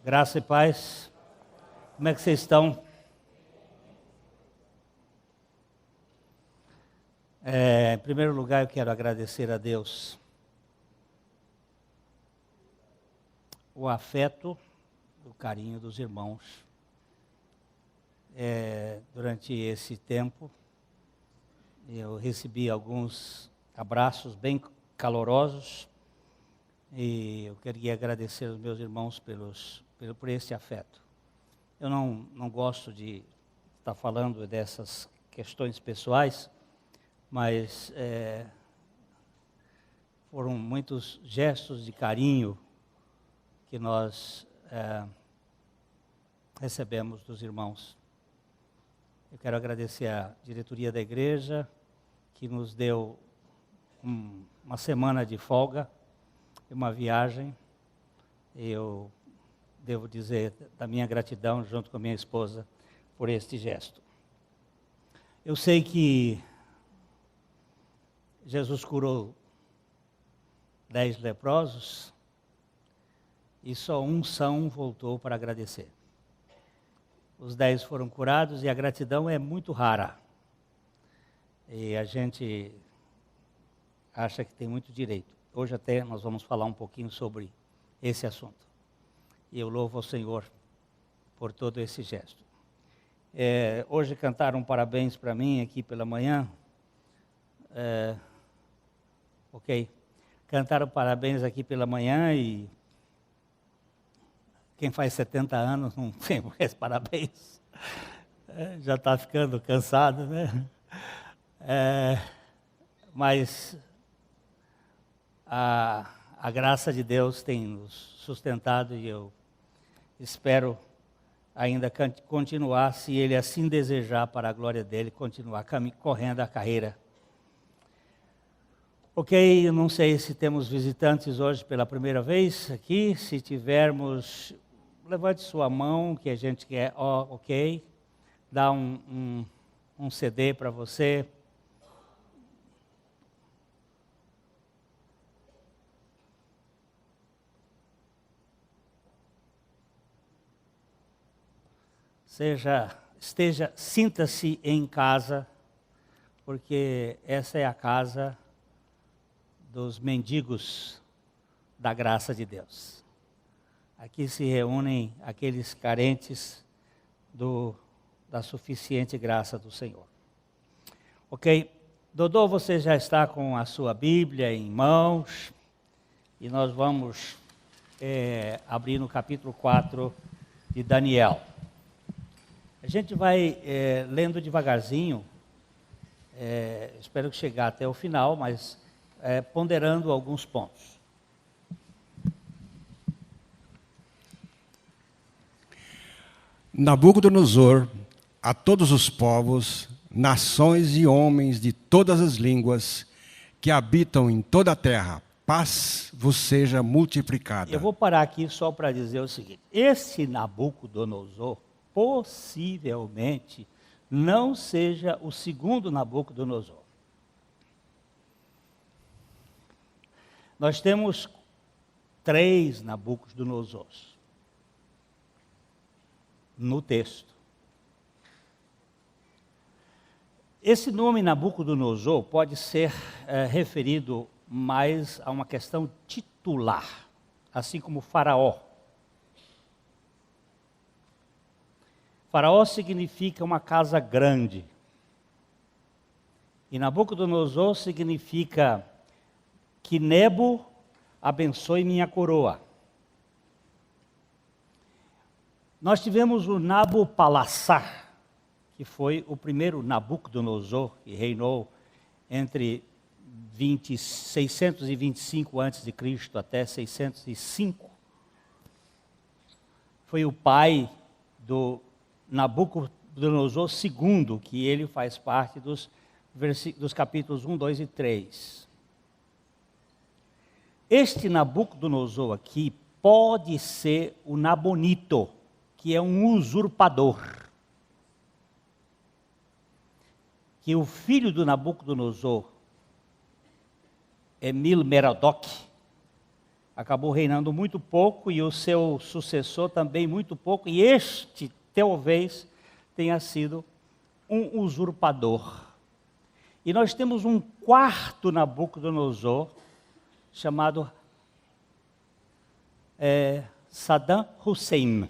Graça e paz. Como é que vocês estão? Em primeiro lugar, eu quero agradecer a Deus o afeto, o carinho dos irmãos. Durante esse tempo, eu recebi alguns abraços bem calorosos e eu queria agradecer aos meus irmãos por esse afeto. Eu não gosto de estar falando dessas questões pessoais, mas foram muitos gestos de carinho que nós recebemos dos irmãos. Eu quero agradecer à diretoria da igreja, que nos deu uma semana de folga, uma viagem. Eu devo dizer da minha gratidão, junto com a minha esposa, por este gesto. Eu sei que Jesus curou 10 leprosos e só um são voltou para agradecer. Os 10 foram curados e a gratidão é muito rara. E a gente acha que tem muito direito. Hoje até nós vamos falar um pouquinho sobre esse assunto. E eu louvo ao Senhor por todo esse gesto. Hoje cantaram parabéns para mim aqui pela manhã. Cantaram parabéns aqui pela manhã e quem faz 70 anos não tem mais parabéns. Já está ficando cansado, né? Mas a graça de Deus tem nos sustentado e eu espero ainda continuar, se Ele assim desejar, para a glória dEle, continuar correndo a carreira. Eu não sei se temos visitantes hoje pela primeira vez aqui. Se tivermos, levante sua mão, que a gente quer, dá um CD para você. Sinta-se em casa, porque essa é a casa dos mendigos da graça de Deus. Aqui se reúnem aqueles carentes da suficiente graça do Senhor. Dodô, você já está com a sua Bíblia em mãos, e nós vamos abrir no capítulo 4 de Daniel. A gente vai lendo devagarzinho, espero que chegar até o final, mas ponderando alguns pontos. Nabucodonosor, a todos os povos, nações e homens de todas as línguas que habitam em toda a terra, paz vos seja multiplicada. Eu vou parar aqui só para dizer o seguinte: esse Nabucodonosor possivelmente não seja o segundo Nabucodonosor. Nós temos 3 Nabucodonosores no texto. Esse nome Nabucodonosor pode ser referido mas a uma questão titular, assim como Faraó. Faraó significa uma casa grande. E Nabucodonosor significa que Nebo abençoe minha coroa. Nós tivemos o Nabopolassar, que foi o primeiro Nabucodonosor, que reinou entre 625 a.C. até 605. Foi o pai do Nabucodonosor II, que ele faz parte dos capítulos 1, 2 e 3. Este Nabucodonosor aqui pode ser o Nabonito, que é um usurpador. Que o filho do Nabucodonosor, Emil-Merodach, acabou reinando muito pouco e o seu sucessor também muito pouco, e este talvez tenha sido um usurpador. E nós temos um quarto Nabucodonosor, chamado Saddam Hussein,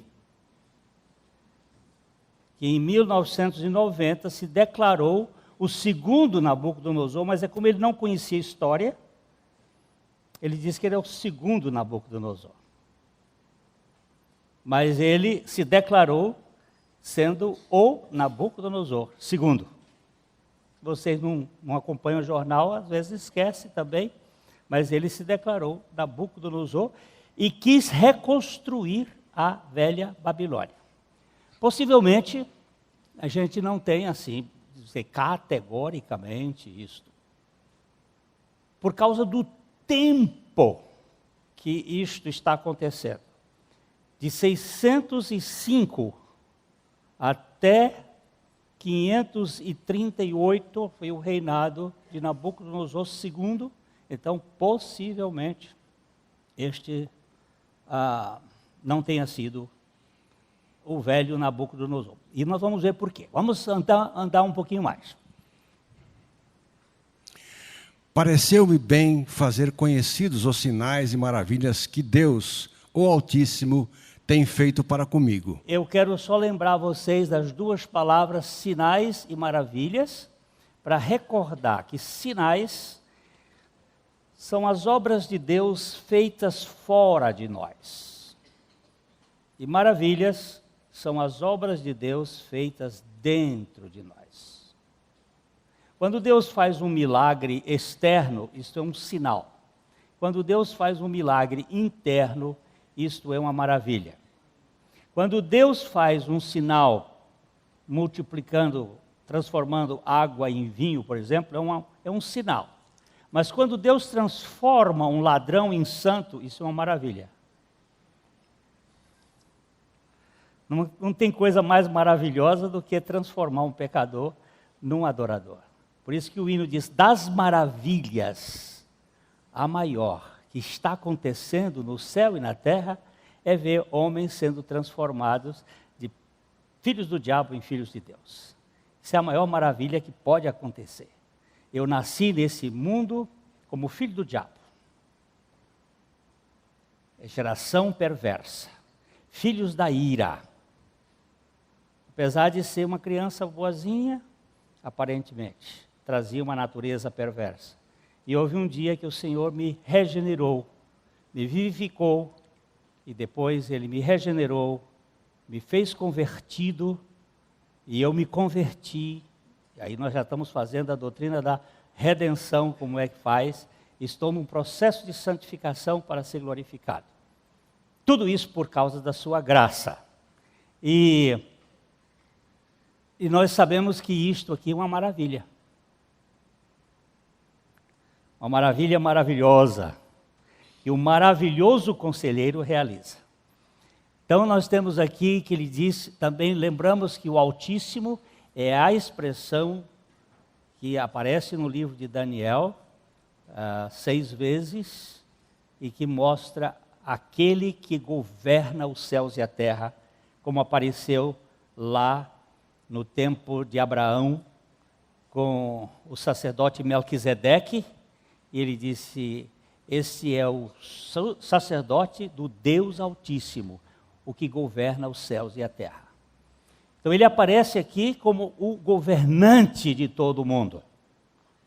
que em 1990 se declarou o segundo Nabucodonosor, mas é como ele não conhecia a história, ele disse que ele é o segundo Nabucodonosor. Mas ele se declarou sendo o Nabucodonosor segundo. Vocês não acompanham o jornal, às vezes esquece também, mas ele se declarou Nabucodonosor e quis reconstruir a velha Babilônia. Possivelmente, a gente não tem assim, categoricamente isto. Por causa do tempo que isto está acontecendo. De 605 até 538 foi o reinado de Nabucodonosor II. Então, possivelmente, este não tenha sido o velho Nabucodonosor. E nós vamos ver por quê. Vamos andar um pouquinho mais. Pareceu-me bem fazer conhecidos os sinais e maravilhas que Deus, o Altíssimo, tem feito para comigo. Eu quero só lembrar vocês das duas palavras sinais e maravilhas, para recordar que sinais são as obras de Deus feitas fora de nós. E maravilhas são as obras de Deus feitas dentro de nós. Quando Deus faz um milagre externo, isto é um sinal. Quando Deus faz um milagre interno, isto é uma maravilha. Quando Deus faz um sinal, multiplicando, transformando água em vinho, por exemplo, é um sinal. Mas quando Deus transforma um ladrão em santo, isso é uma maravilha. Não tem coisa mais maravilhosa do que transformar um pecador num adorador. Por isso que o hino diz, das maravilhas, a maior que está acontecendo no céu e na terra é ver homens sendo transformados de filhos do diabo em filhos de Deus. Isso é a maior maravilha que pode acontecer. Eu nasci nesse mundo como filho do diabo. É geração perversa. Filhos da ira. Apesar de ser uma criança boazinha, aparentemente, trazia uma natureza perversa. E houve um dia que o Senhor me regenerou, me vivificou, e depois Ele me regenerou, me fez convertido, e eu me converti. E aí nós já estamos fazendo a doutrina da redenção, como é que faz. Estou num processo de santificação para ser glorificado. Tudo isso por causa da sua graça. E nós sabemos que isto aqui é uma maravilha. Uma maravilha maravilhosa. Que o maravilhoso conselheiro realiza. Então nós temos aqui que ele diz, também lembramos que o Altíssimo é a expressão que aparece no livro de Daniel 6 vezes e que mostra aquele que governa os céus e a terra, como apareceu lá no tempo de Abraão com o sacerdote Melquisedeque e ele disse: esse é o sacerdote do Deus Altíssimo, o que governa os céus e a terra. Então ele aparece aqui como o governante de todo o mundo,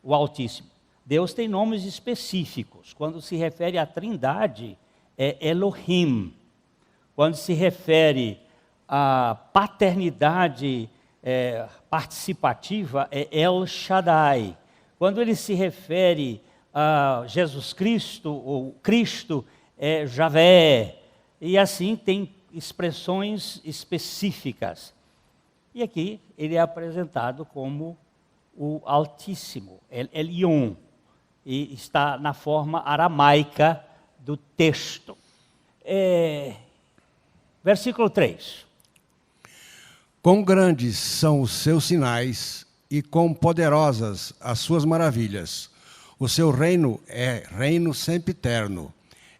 o Altíssimo. Deus tem nomes específicos. Quando se refere à Trindade, é Elohim. Quando se refere à paternidade participativa, é El Shaddai. Quando ele se refere a Jesus Cristo, ou Cristo, é Javé. E assim tem expressões específicas. E aqui ele é apresentado como o Altíssimo, Elion, e está na forma aramaica do texto. Versículo 3. Quão grandes são os seus sinais e quão poderosas as suas maravilhas. O seu reino é reino sempiterno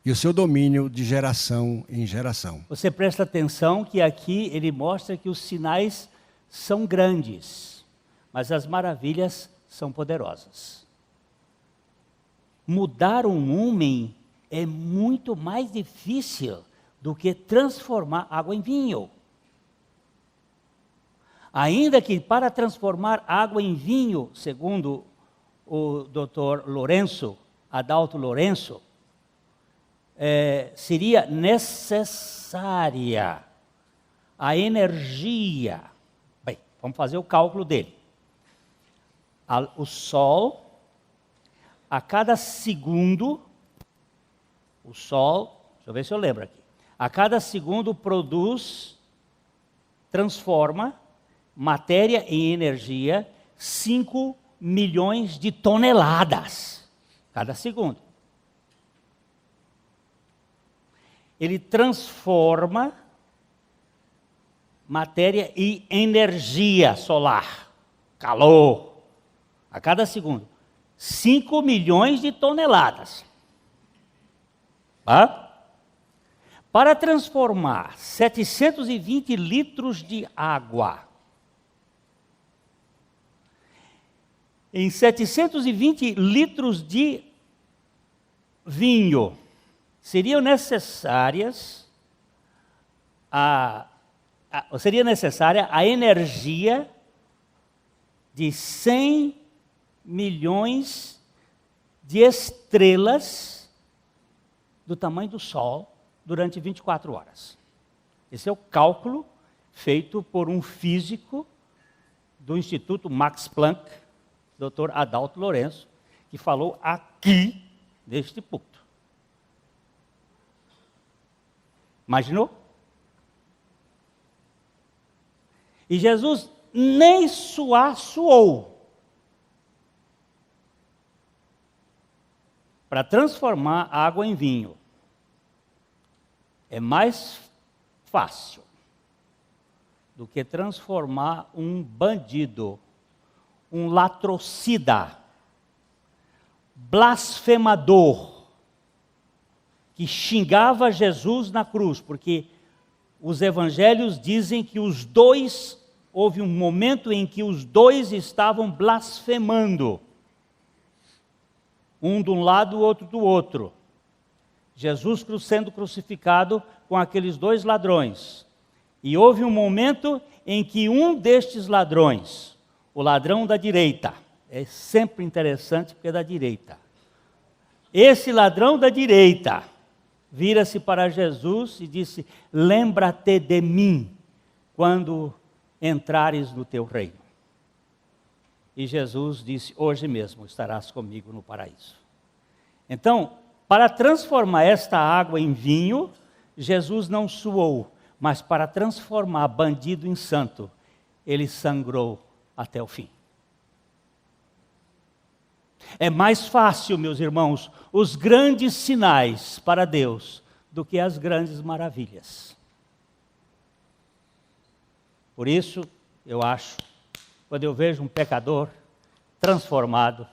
e o seu domínio de geração em geração. Você presta atenção que aqui ele mostra que os sinais são grandes, mas as maravilhas são poderosas. Mudar um homem é muito mais difícil do que transformar água em vinho. Ainda que para transformar água em vinho, segundo o Dr. Adalto Lourenço, seria necessária a energia. Bem, vamos fazer o cálculo dele. O Sol, a cada segundo, deixa eu ver se eu lembro aqui, a cada segundo transforma matéria em energia 5 milhões de toneladas, cada segundo. Ele transforma matéria em energia solar, calor, a cada segundo. 5 milhões de toneladas. Para transformar 720 litros de água em 720 litros de vinho, seria necessária a energia de 100 milhões de estrelas do tamanho do Sol durante 24 horas. Esse é o cálculo feito por um físico do Instituto Max Planck, Dr. Adalto Lourenço, que falou aqui neste púlpito. Imaginou? E Jesus nem suou para transformar água em vinho. É mais fácil do que transformar um bandido, um latrocida, blasfemador, que xingava Jesus na cruz, porque os evangelhos dizem que houve um momento em que os dois estavam blasfemando, um de um lado, o outro do outro. Jesus sendo crucificado com aqueles dois ladrões. E houve um momento em que um destes ladrões, o ladrão da direita, é sempre interessante porque é da direita. Esse ladrão da direita vira-se para Jesus e disse: lembra-te de mim quando entrares no teu reino. E Jesus disse: hoje mesmo estarás comigo no paraíso. Então, para transformar esta água em vinho, Jesus não suou, mas para transformar bandido em santo, ele sangrou até o fim. É mais fácil, meus irmãos, os grandes sinais para Deus do que as grandes maravilhas. Por isso, eu acho, quando eu vejo um pecador transformado,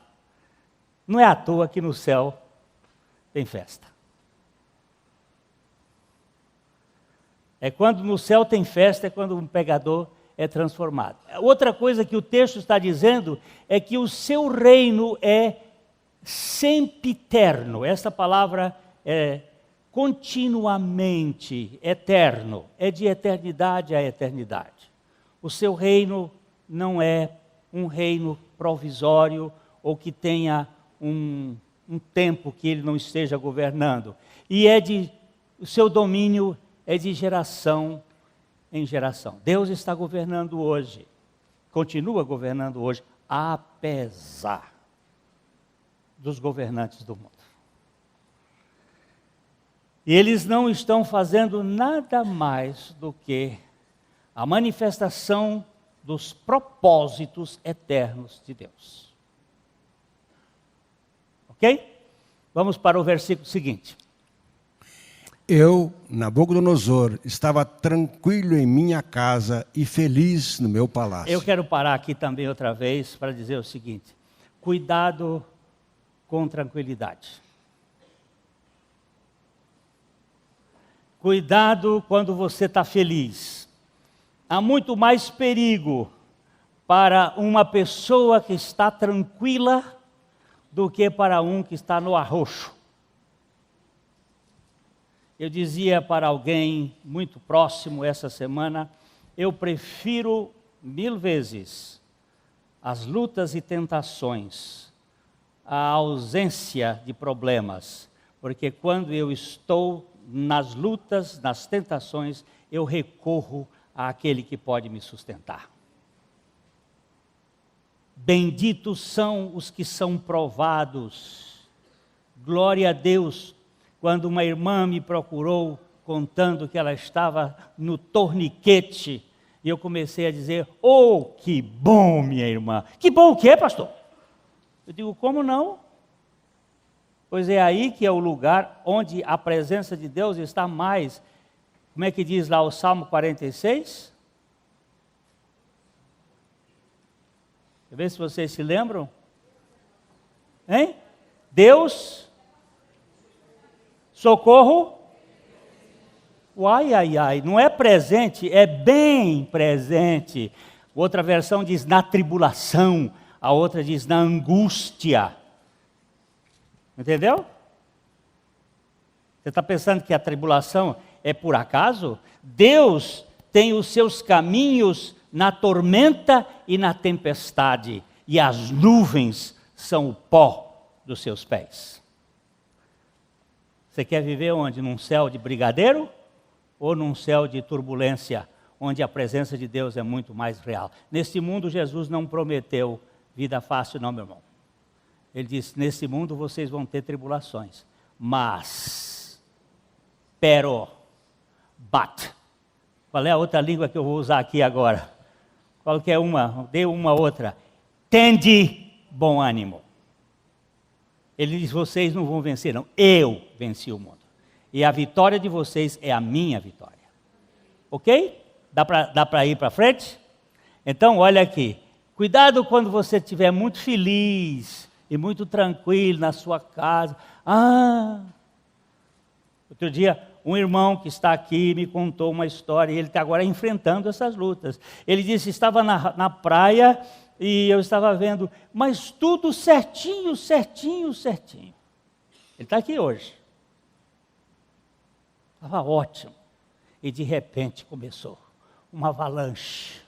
não é à toa que no céu tem festa. É quando no céu tem festa, é quando um pecador é transformado. Outra coisa que o texto está dizendo é que o seu reino é sempiterno. Essa palavra é continuamente, eterno, é de eternidade a eternidade. O seu reino não é um reino provisório ou que tenha um tempo que ele não esteja governando. E o seu domínio é de geração em geração. Deus está governando hoje, continua governando hoje, apesar dos governantes do mundo. E eles não estão fazendo nada mais do que a manifestação dos propósitos eternos de Deus. Ok? Vamos para o versículo seguinte. Eu, Nabucodonosor, estava tranquilo em minha casa e feliz no meu palácio. Eu quero parar aqui também outra vez para dizer o seguinte: cuidado com tranquilidade. Cuidado quando você está feliz. Há muito mais perigo para uma pessoa que está tranquila do que para um que está no arroxo. Eu dizia para alguém muito próximo essa semana, eu prefiro 1000 vezes as lutas e tentações, a ausência de problemas, porque quando eu estou nas lutas, nas tentações, eu recorro àquele que pode me sustentar. Benditos são os que são provados. Glória a Deus. Quando uma irmã me procurou contando que ela estava no torniquete, e eu comecei a dizer: oh, que bom, minha irmã. Que bom o quê, pastor? Eu digo: como não? Pois é aí que é o lugar onde a presença de Deus está mais. Como é que diz lá o Salmo 46? Quer ver se vocês se lembram? Hein? Deus, socorro. Uai, ai, ai, não é presente, é bem presente. Outra versão diz na tribulação, a outra diz na angústia. Entendeu? Você está pensando que a tribulação é por acaso? Deus tem os seus caminhos na tormenta e na tempestade, e as nuvens são o pó dos seus pés. Você quer viver onde? Num céu de brigadeiro ou num céu de turbulência, onde a presença de Deus é muito mais real? Neste mundo, Jesus não prometeu vida fácil, não, meu irmão. Ele disse: nesse mundo vocês vão ter tribulações, mas, but. Qual é a outra língua que eu vou usar aqui agora? Qualquer uma, dê uma outra. Tende bom ânimo. Ele diz: vocês não vão vencer, não. Eu venci o mundo. E a vitória de vocês é a minha vitória. Ok? Dá para ir para frente? Então, olha aqui. Cuidado quando você estiver muito feliz e muito tranquilo na sua casa. Outro dia, um irmão que está aqui me contou uma história, e ele está agora enfrentando essas lutas. Ele disse: estava na praia e eu estava vendo, mas tudo certinho, certinho, certinho. Ele está aqui hoje. Estava ótimo. E de repente começou uma avalanche.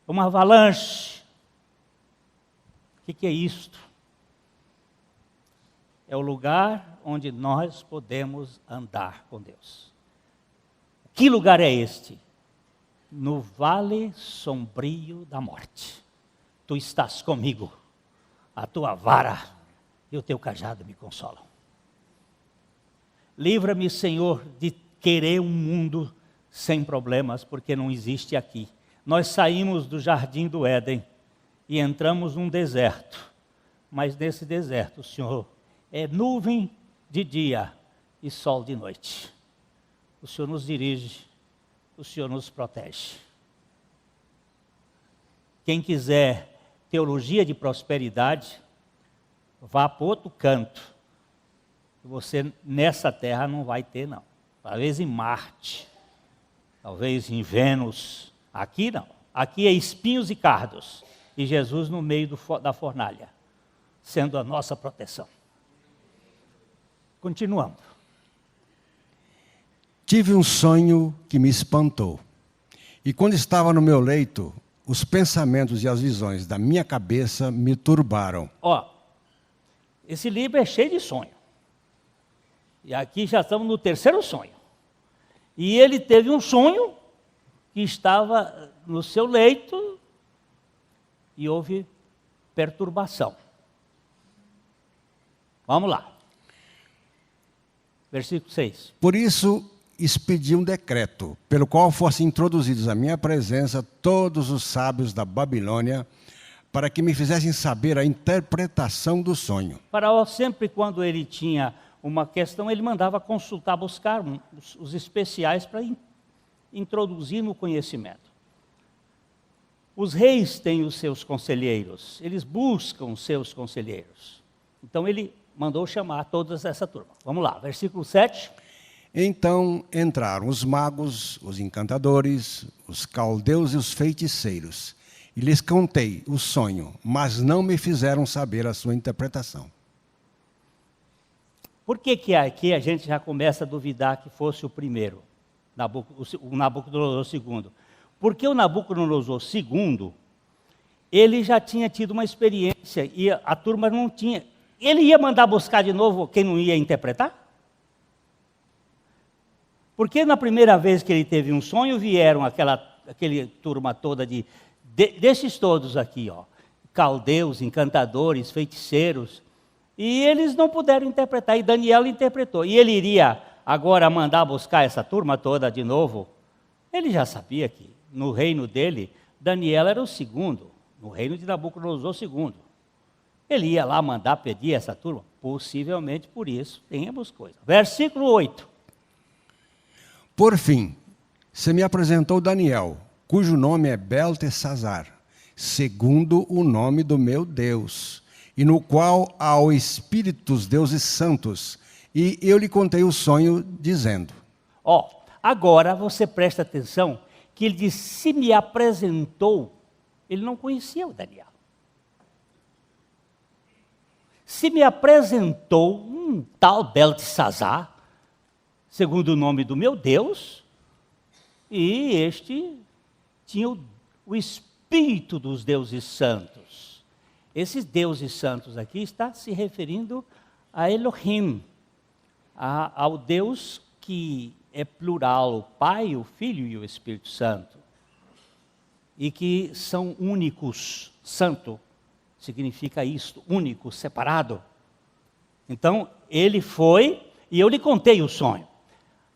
Uma avalanche. O que é isto? É o lugar onde nós podemos andar com Deus. Que lugar é este? No vale sombrio da morte. Tu estás comigo, a tua vara e o teu cajado me consolam. Livra-me, Senhor, de querer um mundo sem problemas, porque não existe aqui. Nós saímos do jardim do Éden e entramos num deserto, mas nesse deserto, o Senhor, é nuvem de dia e sol de noite. O Senhor nos dirige, o Senhor nos protege. Quem quiser teologia de prosperidade, vá para outro canto. Você nessa terra não vai ter, não. Talvez em Marte, talvez em Vênus. Aqui não. Aqui é espinhos e cardos. e Jesus no meio da fornalha, sendo a nossa proteção. Continuamos. Tive um sonho que me espantou. E quando estava no meu leito, os pensamentos e as visões da minha cabeça me turbaram. Ó, esse livro é cheio de sonho. E aqui já estamos no terceiro sonho. E ele teve um sonho que estava no seu leito e houve perturbação. Vamos lá. Versículo 6. Por isso, expedi um decreto, pelo qual fossem introduzidos à minha presença todos os sábios da Babilônia, para que me fizessem saber a interpretação do sonho. Faraó, sempre quando ele tinha uma questão, ele mandava consultar, buscar os especiais para introduzir no conhecimento. Os reis têm os seus conselheiros, eles buscam os seus conselheiros. Então ele mandou chamar toda essa turma. Vamos lá, versículo 7. Então entraram os magos, os encantadores, os caldeus e os feiticeiros. E lhes contei o sonho, mas não me fizeram saber a sua interpretação. Por que aqui a gente já começa a duvidar que fosse o primeiro, o Nabucodonosor II? Porque o Nabucodonosor II, ele já tinha tido uma experiência e a turma não tinha. Ele ia mandar buscar de novo quem não ia interpretar? Porque na primeira vez que ele teve um sonho, vieram aquele turma toda desses todos aqui, ó, caldeus, encantadores, feiticeiros, e eles não puderam interpretar, e Daniel interpretou. E ele iria agora mandar buscar essa turma toda de novo? Ele já sabia que no reino dele, Daniel era o segundo, no reino de Nabucodonosor II. Ele ia lá mandar pedir essa turma? Possivelmente por isso, temos coisas. Versículo 8. Por fim, se me apresentou Daniel, cujo nome é Beltesazar, segundo o nome do meu Deus, e no qual há o Espírito dos deuses santos, e eu lhe contei o sonho, dizendo... Ó, agora você presta atenção, que ele disse, se me apresentou, ele não conhecia o Daniel. Se me apresentou um tal Beltesazar, segundo o nome do meu Deus, e este tinha o Espírito dos deuses santos. Esses deuses santos aqui está se referindo a Elohim, ao Deus que é plural, o Pai, o Filho e o Espírito Santo, e que são únicos. Santo significa isto, único, separado. Então, ele foi, e eu lhe contei o sonho.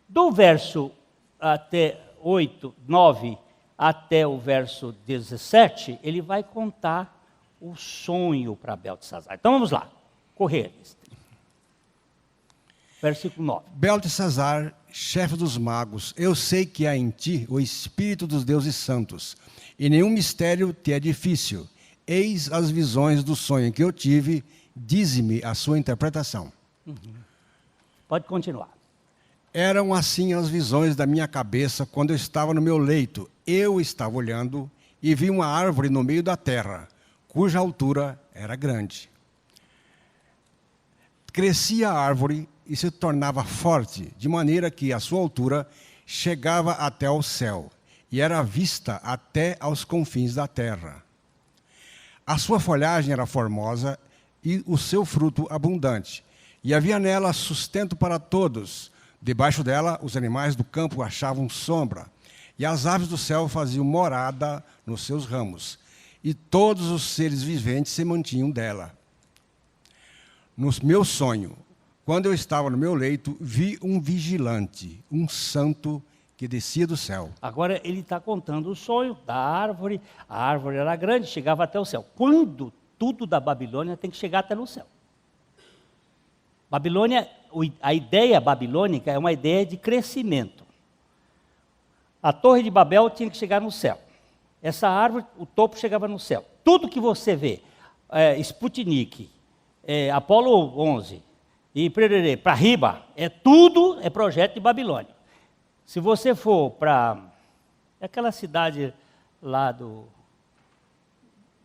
Do verso até 8, 9, até o verso 17, ele vai contar o sonho para Beltesazar. Então vamos lá, correr. Versículo 9. Beltesazar, chefe dos magos, eu sei que há em ti o Espírito dos deuses santos, e nenhum mistério te é difícil. Eis as visões do sonho que eu tive, dize-me a sua interpretação. Pode continuar. Eram assim as visões da minha cabeça quando eu estava no meu leito. Eu estava olhando e vi uma árvore no meio da terra, cuja altura era grande. Crescia a árvore e se tornava forte, de maneira que a sua altura chegava até ao céu, e era vista até aos confins da terra. A sua folhagem era formosa e o seu fruto abundante, e havia nela sustento para todos. Debaixo dela, os animais do campo achavam sombra, e as aves do céu faziam morada nos seus ramos, e todos os seres viventes se mantinham dela. No meu sonho, quando eu estava no meu leito, vi um vigilante, um santo que descia do céu. Agora ele está contando o sonho da árvore. A árvore era grande, chegava até o céu. Quando tudo da Babilônia tem que chegar até no céu. Babilônia, a ideia babilônica é uma ideia de crescimento. A Torre de Babel tinha que chegar no céu. Essa árvore, o topo chegava no céu. Tudo que você vê, Sputnik, Apolo 11 e para riba, tudo é projeto de Babilônia. Se você for para aquela cidade lá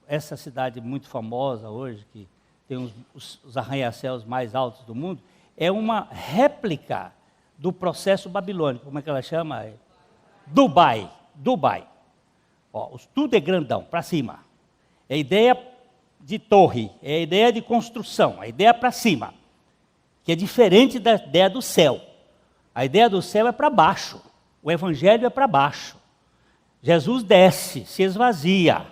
essa cidade muito famosa hoje, que tem os arranha-céus mais altos do mundo, é uma réplica do processo babilônico. Como é que ela chama? Dubai. Ó, tudo é grandão, para cima. É a ideia de torre, é a ideia de construção, a ideia para cima, que é diferente da ideia do céu. A ideia do céu é para baixo, o evangelho é para baixo. Jesus desce, se esvazia,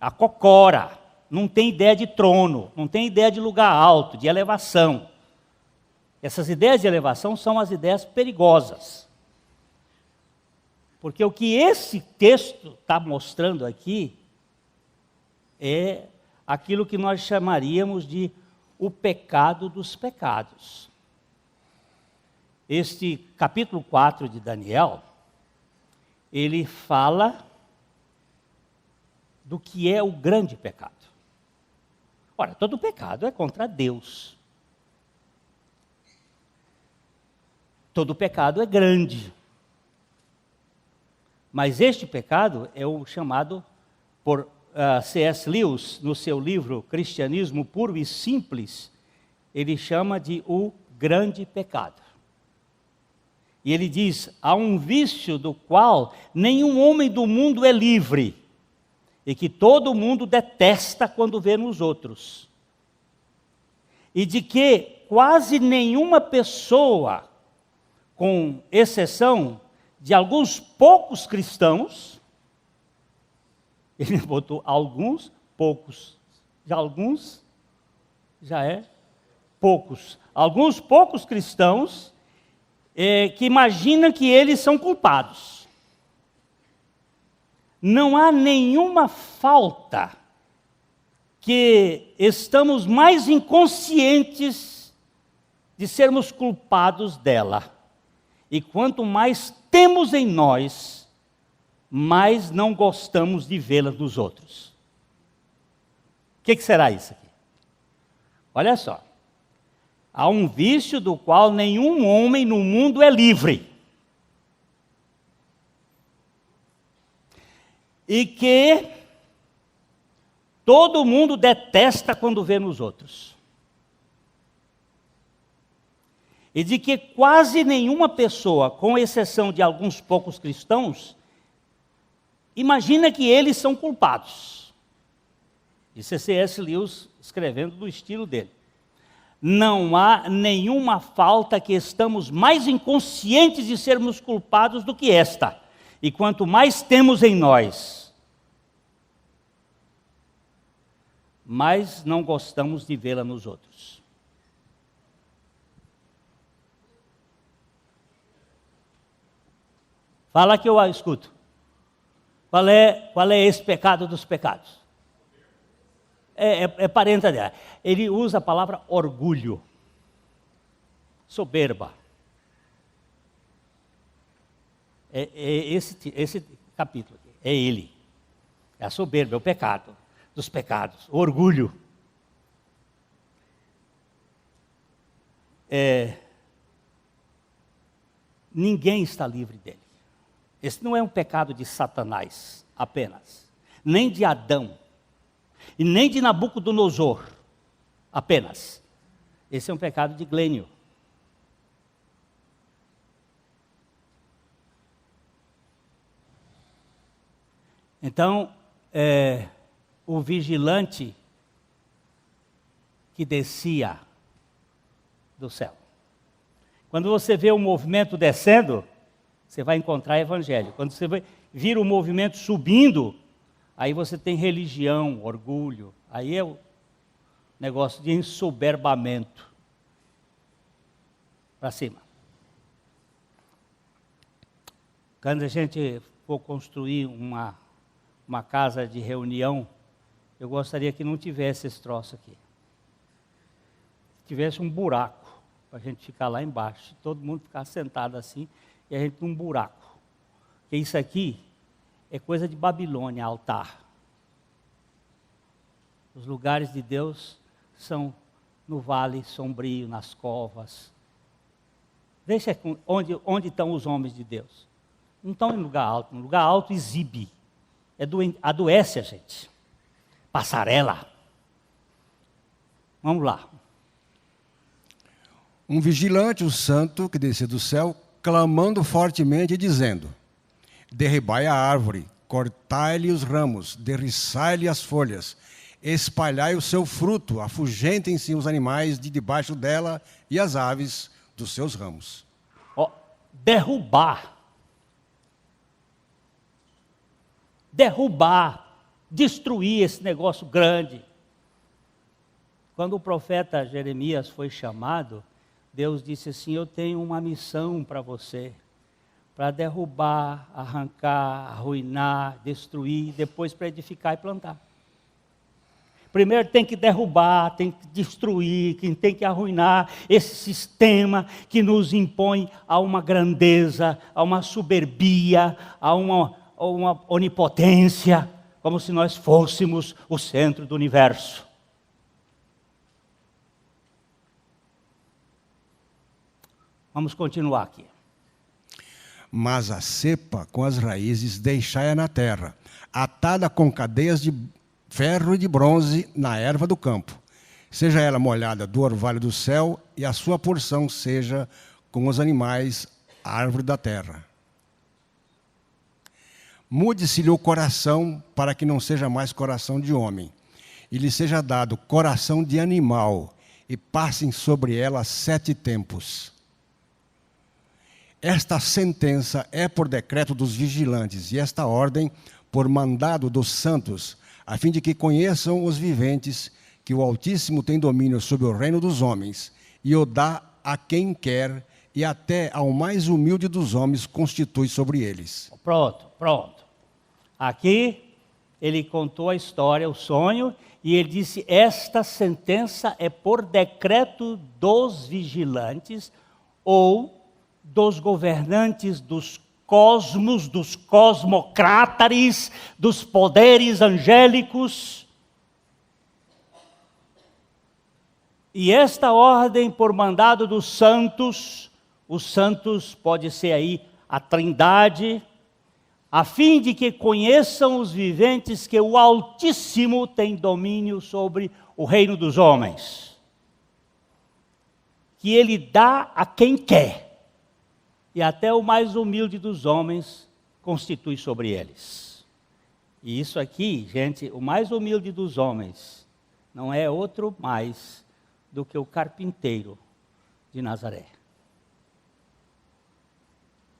acocora, não tem ideia de trono, não tem ideia de lugar alto, de elevação. Essas ideias de elevação são as ideias perigosas. Porque o que esse texto está mostrando aqui é aquilo que nós chamaríamos de o pecado dos pecados. Este capítulo 4 de Daniel, ele fala do que é o grande pecado. Ora, todo pecado é contra Deus. Todo pecado é grande. Mas este pecado é o chamado por C.S. Lewis, no seu livro Cristianismo Puro e Simples, ele chama de o grande pecado. E ele diz, há um vício do qual nenhum homem do mundo é livre, e que todo mundo detesta quando vê nos outros. E de que quase nenhuma pessoa, com exceção de alguns poucos cristãos, ele botou alguns, poucos, já alguns, já é poucos. Alguns poucos cristãos que imaginam que eles são culpados. Não há nenhuma falta que estamos mais inconscientes de sermos culpados dela. E quanto mais temos em nós, mais não gostamos de vê-la nos outros. O que será isso aqui? Olha só. Há um vício do qual nenhum homem no mundo é livre. E que todo mundo detesta quando vê nos outros. E de que quase nenhuma pessoa, com exceção de alguns poucos cristãos, imagina que eles são culpados. Isso é C.S. Lewis escrevendo do estilo dele. Não há nenhuma falta que estamos mais inconscientes de sermos culpados do que esta. E quanto mais temos em nós, mais não gostamos de vê-la nos outros. Fala que eu a escuto. Qual é esse pecado dos pecados? É parente dela. Ele usa a palavra orgulho, soberba. Esse capítulo aqui, é ele. É a soberba, é o pecado dos pecados, o orgulho. Ninguém está livre dele. Esse não é um pecado de Satanás apenas, nem de Adão, e nem de Nabucodonosor apenas. Esse é um pecado de Glênio. Então, o vigilante que descia do céu. Quando você vê o movimento descendo, você vai encontrar evangelho. Quando você vira o movimento subindo, aí você tem religião, orgulho. Aí é o negócio de ensoberbamento. Para cima. Quando a gente for construir uma casa de reunião, eu gostaria que não tivesse esse troço aqui. Tivesse um buraco, para a gente ficar lá embaixo. Todo mundo ficar sentado assim, e a gente num buraco. Porque isso aqui é coisa de Babilônia, altar. Os lugares de Deus são no vale sombrio, nas covas. Veja onde estão os homens de Deus. Não estão em lugar alto. No lugar alto exibe. Adoece a gente. passarela. Vamos lá. Um vigilante, um santo, que descia do céu, clamando fortemente e dizendo: derribai a árvore, cortai-lhe os ramos, derriçai-lhe as folhas, espalhai o seu fruto, afugentem-se os animais de debaixo dela e as aves dos seus ramos. Ó, derrubar. Derrubar, destruir esse negócio grande. Quando o profeta Jeremias foi chamado, Deus disse assim: eu tenho uma missão para você, para derrubar, arrancar, arruinar, destruir, depois para edificar e plantar. Primeiro tem que derrubar, tem que destruir, tem que arruinar esse sistema que nos impõe a uma grandeza, a uma soberbia, a uma onipotência, como se nós fôssemos o centro do universo. Vamos continuar aqui. Mas a cepa com as raízes deixai-a na terra, atada com cadeias de ferro e de bronze na erva do campo. Seja ela molhada do orvalho do céu, e a sua porção seja com os animais, a árvore da terra. Mude-se-lhe o coração, para que não seja mais coração de homem, e lhe seja dado coração de animal, e passem sobre ela 7 tempos. Esta sentença é por decreto dos vigilantes, e esta ordem por mandado dos santos, a fim de que conheçam os viventes que o Altíssimo tem domínio sobre o reino dos homens, e o dá a quem quer, e até ao mais humilde dos homens constitui sobre eles. Pronto. Aqui ele contou a história, o sonho, e ele disse: esta sentença é por decreto dos vigilantes, ou dos governantes dos cosmos, dos cosmocrátares, dos poderes angélicos. E esta ordem por mandado dos santos, os santos pode ser aí a Trindade, a fim de que conheçam os viventes que o Altíssimo tem domínio sobre o reino dos homens, que ele dá a quem quer, e até o mais humilde dos homens constitui sobre eles. E isso aqui, gente, o mais humilde dos homens não é outro mais do que o carpinteiro de Nazaré.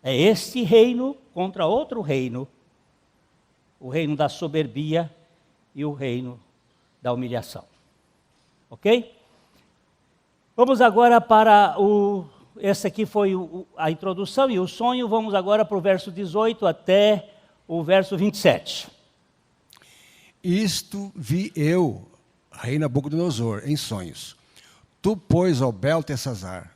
É este reino contra outro reino, o reino da soberbia e o reino da humilhação. Ok? Vamos agora para essa aqui foi a introdução e o sonho. Vamos agora para o verso 18 até o verso 27. Isto vi eu, rei Nabucodonosor, em sonhos. Tu, pois, ó Beltesazar,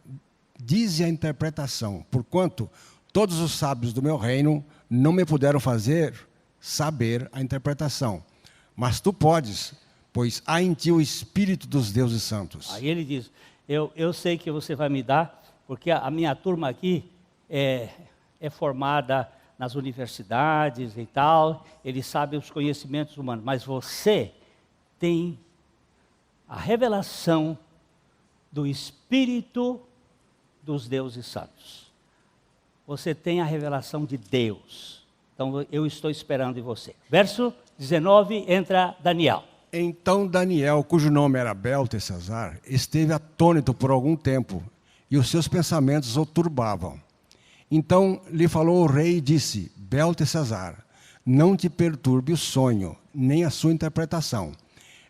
dize a interpretação, porquanto todos os sábios do meu reino não me puderam fazer saber a interpretação. Mas tu podes, pois há em ti o Espírito dos deuses santos. Aí ele diz: eu sei que você vai me dar, porque a minha turma aqui é formada nas universidades e tal, eles sabem os conhecimentos humanos, mas você tem a revelação do Espírito dos deuses santos. Você tem a revelação de Deus. Então eu estou esperando em você. Verso 19, entra Daniel. Então Daniel, cujo nome era Beltesazar, esteve atônito por algum tempo, e os seus pensamentos o turbavam. Então lhe falou o rei e disse: Beltesazar, não te perturbe o sonho, nem a sua interpretação.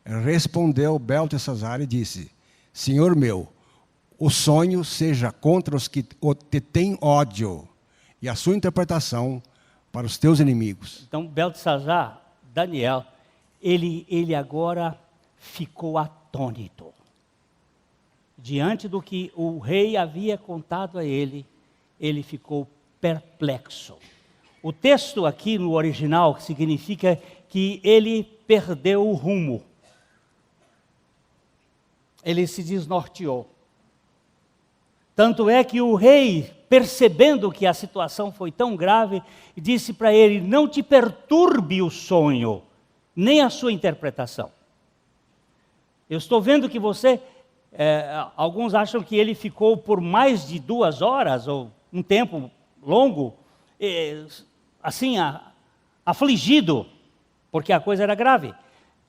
Respondeu Beltesazar e disse: Senhor meu, o sonho seja contra os que te têm ódio, e a sua interpretação para os teus inimigos. Então Beltesazar, Daniel, ele agora ficou atônito. Diante do que o rei havia contado a ele ficou perplexo. O texto aqui no original significa que ele perdeu o rumo. Ele se desnorteou. Tanto é que o rei, percebendo que a situação foi tão grave, disse para ele: não te perturbe o sonho, nem a sua interpretação. Eu estou vendo que você... alguns acham que ele ficou por mais de 2 horas, ou um tempo longo, assim, afligido, porque a coisa era grave.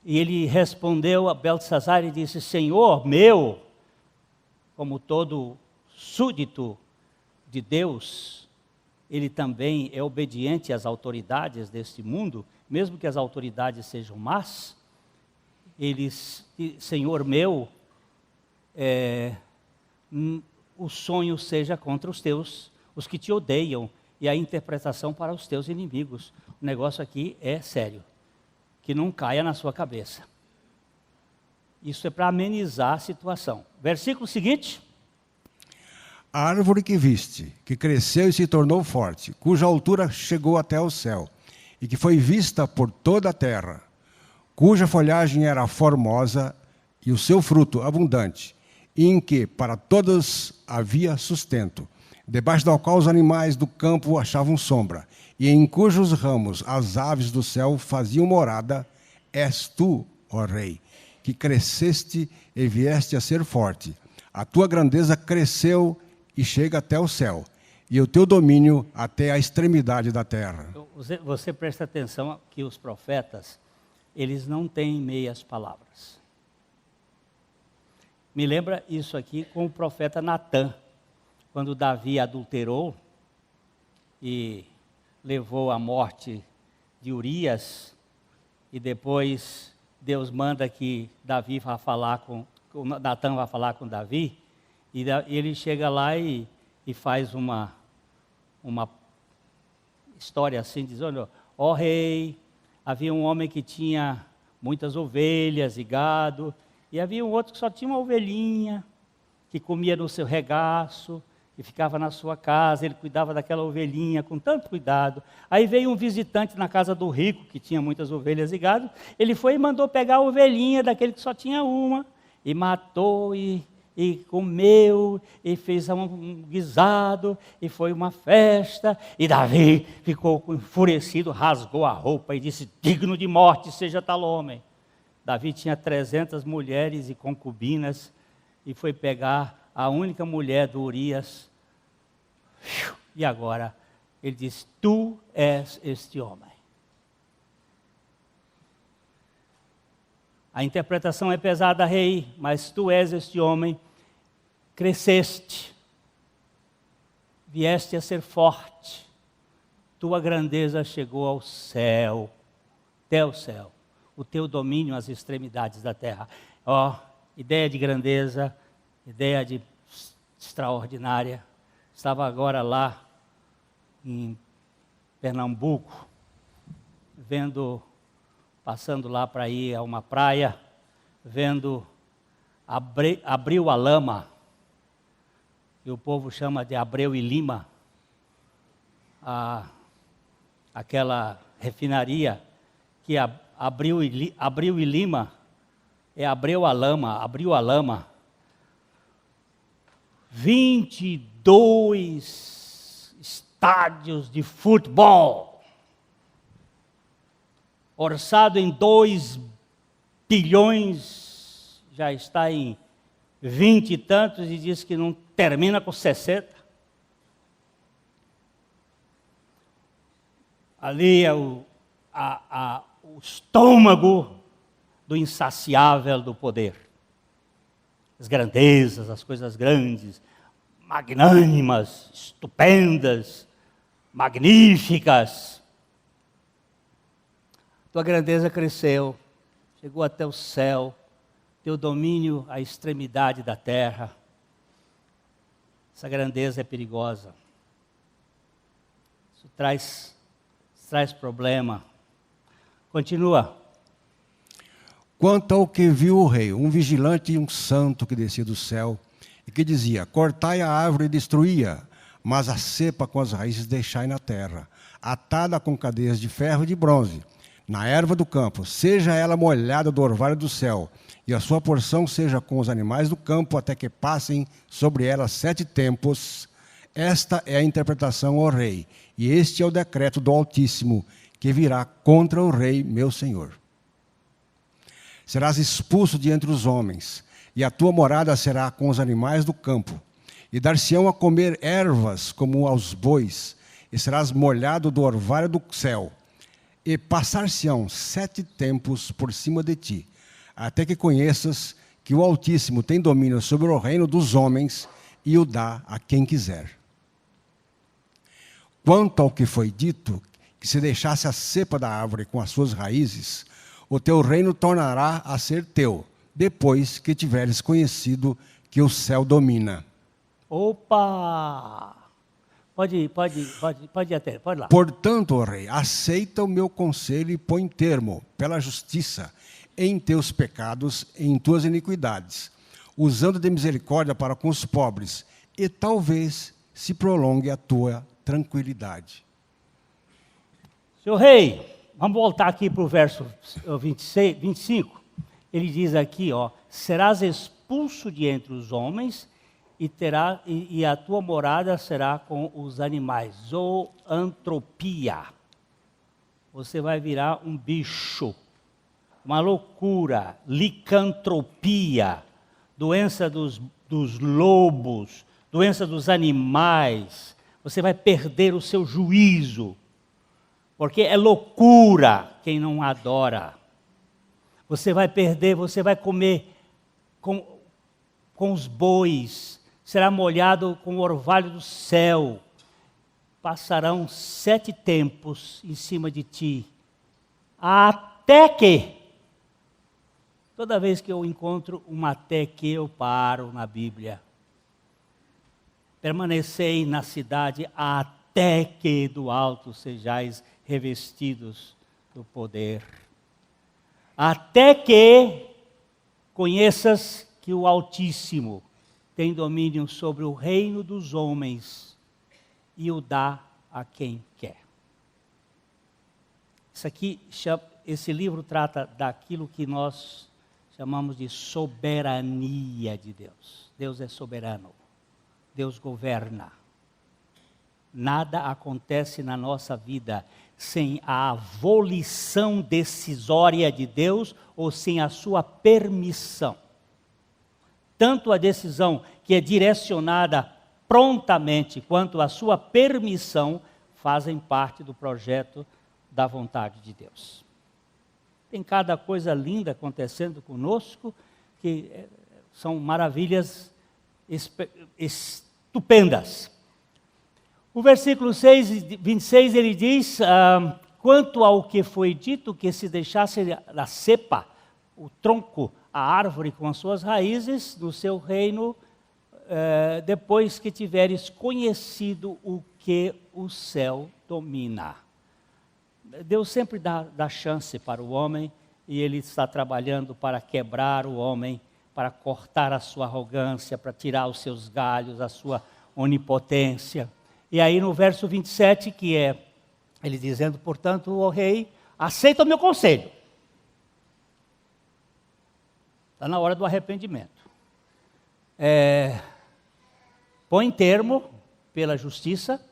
E ele respondeu a Beltesazar e disse: Senhor meu, como todo súdito de Deus, ele também é obediente às autoridades deste mundo, mesmo que as autoridades sejam más. Senhor meu, o sonho seja contra os teus, os que te odeiam, e a interpretação para os teus inimigos. O negócio aqui é sério, que não caia na sua cabeça. Isso é para amenizar a situação. Versículo seguinte. A árvore que viste, que cresceu e se tornou forte, cuja altura chegou até o céu, e que foi vista por toda a terra, cuja folhagem era formosa e o seu fruto abundante, e em que para todos havia sustento, debaixo do qual os animais do campo achavam sombra, e em cujos ramos as aves do céu faziam morada, és tu, ó Rei, que cresceste e vieste a ser forte. A tua grandeza cresceu e chega até o céu, e o teu domínio até a extremidade da terra. Você presta atenção que os profetas, eles não têm meias palavras. Me lembra isso aqui com o profeta Natã, quando Davi adulterou e levou à morte de Urias, e depois Deus manda que Davi vá falar Natã vai falar com Davi, e ele chega lá e faz uma história assim, dizendo: ó rei, havia um homem que tinha muitas ovelhas e gado, e havia um outro que só tinha uma ovelhinha, que comia no seu regaço, e ficava na sua casa, ele cuidava daquela ovelhinha com tanto cuidado. Aí veio um visitante na casa do rico, que tinha muitas ovelhas e gado, ele foi e mandou pegar a ovelhinha daquele que só tinha uma, e matou, e comeu, e fez um guisado, e foi uma festa, e Davi ficou enfurecido, rasgou a roupa e disse: digno de morte seja tal homem. Davi tinha 300 mulheres e concubinas, e foi pegar a única mulher do Urias, e agora ele diz: tu és este homem. A interpretação é pesada, rei, mas tu és este homem, cresceste, vieste a ser forte, tua grandeza chegou ao céu, até o céu, o teu domínio às extremidades da terra. Ó, ideia de grandeza, ideia de extraordinária. Estava agora lá em Pernambuco, passando lá para ir a uma praia, vendo Abreu a Lama, que o povo chama de Abreu e Lima, aquela refinaria que Abreu e Lima é Abreu a Lama, 22 estádios de futebol, orçado em 2 bilhões, já está em 20 e tantos, e diz que não termina com 60. Ali é o estômago do insaciável do poder. As grandezas, as coisas grandes, magnânimas, estupendas, magníficas. Tua grandeza cresceu, chegou até o céu, teu domínio à extremidade da terra. Essa grandeza é perigosa. Isso traz problema. Continua. Quanto ao que viu o rei, um vigilante e um santo que descia do céu, e que dizia: cortai a árvore e destruía, mas a cepa com as raízes deixai na terra, atada com cadeias de ferro e de bronze, na erva do campo, seja ela molhada do orvalho do céu, e a sua porção seja com os animais do campo, até que passem sobre ela 7 tempos. Esta é a interpretação, ó rei, e este é o decreto do Altíssimo, que virá contra o rei meu senhor. serás expulso de entre os homens, e a tua morada será com os animais do campo. E dar-se-ão a comer ervas como aos bois, e serás molhado do orvalho do céu. E passar-se-ão 7 tempos por cima de ti, até que conheças que o Altíssimo tem domínio sobre o reino dos homens e o dá a quem quiser. Quanto ao que foi dito, que se deixasse a cepa da árvore com as suas raízes, o teu reino tornará a ser teu, depois que tiveres conhecido que o céu domina. Opa! Pode ir até, pode lá. Portanto, ó rei, aceita o meu conselho e põe termo, pela justiça, em teus pecados e em tuas iniquidades, usando de misericórdia para com os pobres, e talvez se prolongue a tua tranquilidade. Senhor rei, vamos voltar aqui para o verso 25. Ele diz aqui, ó, serás expulso de entre os homens e a tua morada será com os animais. Zoantropia. Você vai virar um bicho, uma loucura, licantropia, doença dos lobos, doença dos animais. Você vai perder o seu juízo, porque é loucura quem não adora. Você vai perder, você vai comer com os bois, será molhado com o orvalho do céu. Passarão 7 tempos em cima de ti, até que, toda vez que eu encontro um até que, eu paro na Bíblia. Permanecei na cidade até que do alto sejais revestidos do poder. Até que conheças que o Altíssimo tem domínio sobre o reino dos homens e o dá a quem quer. Esse livro trata daquilo que nós chamamos de soberania de Deus. Deus é soberano. Deus governa. Nada acontece na nossa vida sem a volição decisória de Deus ou sem a sua permissão. Tanto a decisão que é direcionada prontamente, quanto a sua permissão, fazem parte do projeto da vontade de Deus. Tem cada coisa linda acontecendo conosco, que são maravilhas estupendas. O versículo 26, ele diz, quanto ao que foi dito, que se deixasse a cepa, o tronco, a árvore com as suas raízes, no seu reino, depois que tiveres conhecido o que o céu domina. Deus sempre dá chance para o homem, e Ele está trabalhando para quebrar o homem, para cortar a sua arrogância, para tirar os seus galhos, a sua onipotência. E aí no verso 27, que é ele dizendo, portanto, ó rei, aceita o meu conselho. Está na hora do arrependimento. Põe termo pela justiça.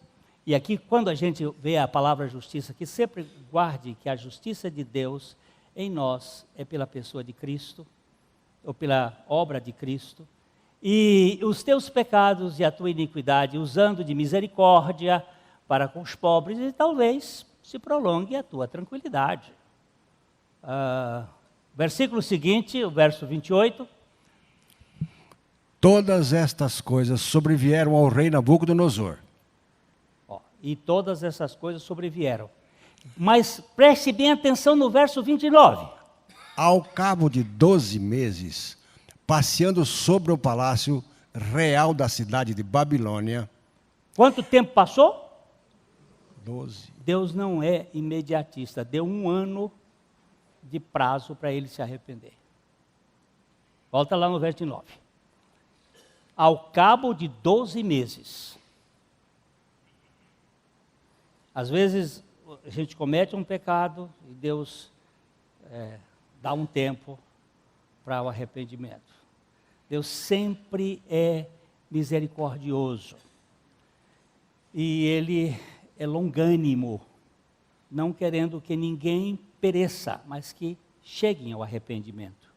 E aqui, quando a gente vê a palavra justiça, que sempre guarde que a justiça de Deus em nós é pela pessoa de Cristo, ou pela obra de Cristo, e os teus pecados e a tua iniquidade, usando de misericórdia para com os pobres, e talvez se prolongue a tua tranquilidade. Versículo seguinte, o verso 28. Todas estas coisas sobrevieram ao rei Nabucodonosor. E todas essas coisas sobrevieram. Mas preste bem atenção no verso 29. Ao cabo de 12 meses, passeando sobre o palácio real da cidade de Babilônia. Quanto tempo passou? 12. Deus não é imediatista. Deu 1 ano de prazo para ele se arrepender. Volta lá no verso 9. Ao cabo de 12 meses. Às vezes a gente comete um pecado e Deus dá um tempo para o arrependimento. Deus sempre é misericordioso. E Ele é longânimo, não querendo que ninguém pereça, mas que cheguem ao arrependimento.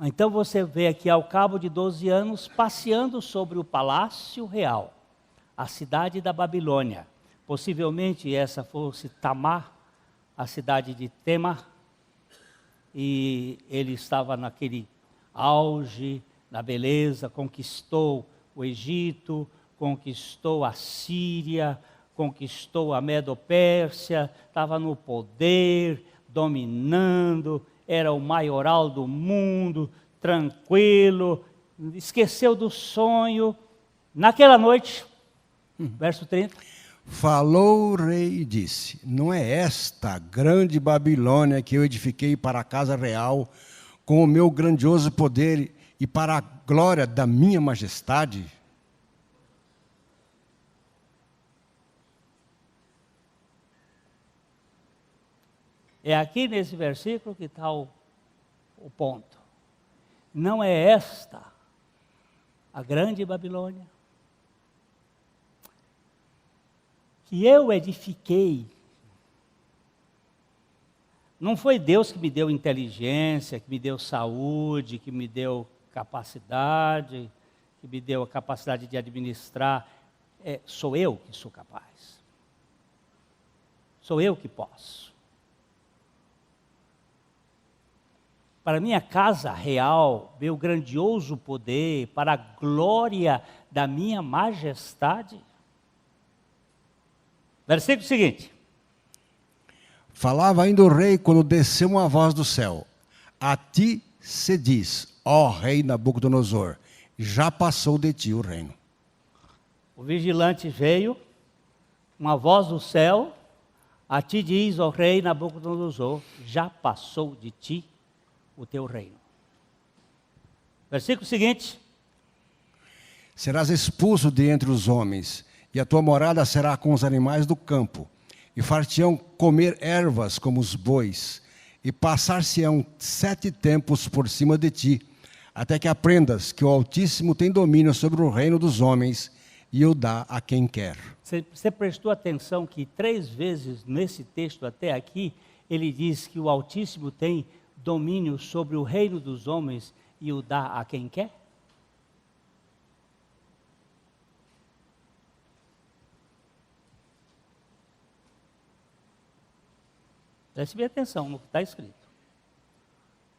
Então você vê aqui, ao cabo de 12 anos, passeando sobre o palácio real, a cidade da Babilônia. Possivelmente essa fosse Tamar, a cidade de Tema, e ele estava naquele auge, na beleza, conquistou o Egito, conquistou a Síria, conquistou a Medo-Pérsia, estava no poder, dominando, era o maioral do mundo, tranquilo, esqueceu do sonho. Naquela noite, verso 30. Falou o rei e disse: não é esta grande Babilônia que eu edifiquei para a casa real, com o meu grandioso poder e para a glória da minha majestade? É aqui nesse versículo que está o ponto. Não é esta a grande Babilônia que eu edifiquei. Não foi Deus que me deu inteligência, que me deu saúde, que me deu capacidade, que me deu a capacidade de administrar. Sou eu que sou capaz. Sou eu que posso. Para minha casa real, meu grandioso poder, para a glória da minha majestade. Versículo seguinte. Falava ainda o rei quando desceu uma voz do céu: a ti se diz, ó rei Nabucodonosor, já passou de ti o reino. O vigilante veio, uma voz do céu, a ti diz, ó rei Nabucodonosor, já passou de ti o teu reino. Versículo seguinte. Serás expulso de entre os homens, e a tua morada será com os animais do campo, e far-te-ão comer ervas como os bois, e passar-se-ão 7 tempos por cima de ti, até que aprendas que o Altíssimo tem domínio sobre o reino dos homens, e o dá a quem quer. Você prestou atenção que 3 vezes nesse texto até aqui, ele diz que o Altíssimo tem domínio sobre o reino dos homens e o dá a quem quer? Preste bem atenção no que está escrito.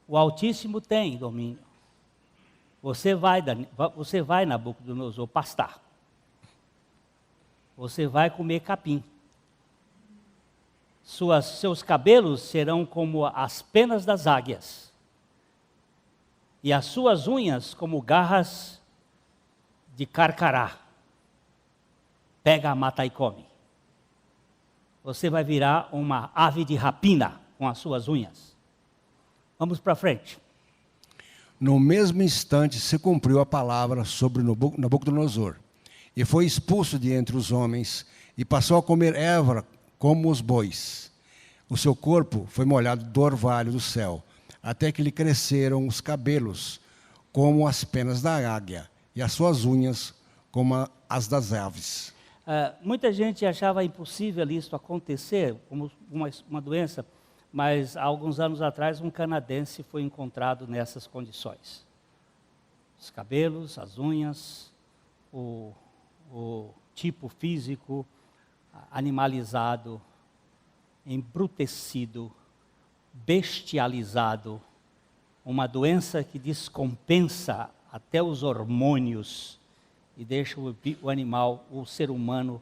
O Altíssimo tem domínio. Você vai Nabucodonosor pastar. Você vai comer capim. Seus cabelos serão como as penas das águias, e as suas unhas como garras de carcará. Pega, mata e come. Você vai virar uma ave de rapina com as suas unhas. Vamos para frente. No mesmo instante se cumpriu a palavra sobre Nabucodonosor, e foi expulso de entre os homens, e passou a comer erva como os bois. O seu corpo foi molhado do orvalho do céu, até que lhe cresceram os cabelos, como as penas da águia, e as suas unhas, como as das aves. Muita gente achava impossível isso acontecer, como uma doença, mas há alguns anos atrás um canadense foi encontrado nessas condições. Os cabelos, as unhas, o tipo físico animalizado, embrutecido, bestializado, uma doença que descompensa até os hormônios e deixa o animal, o ser humano,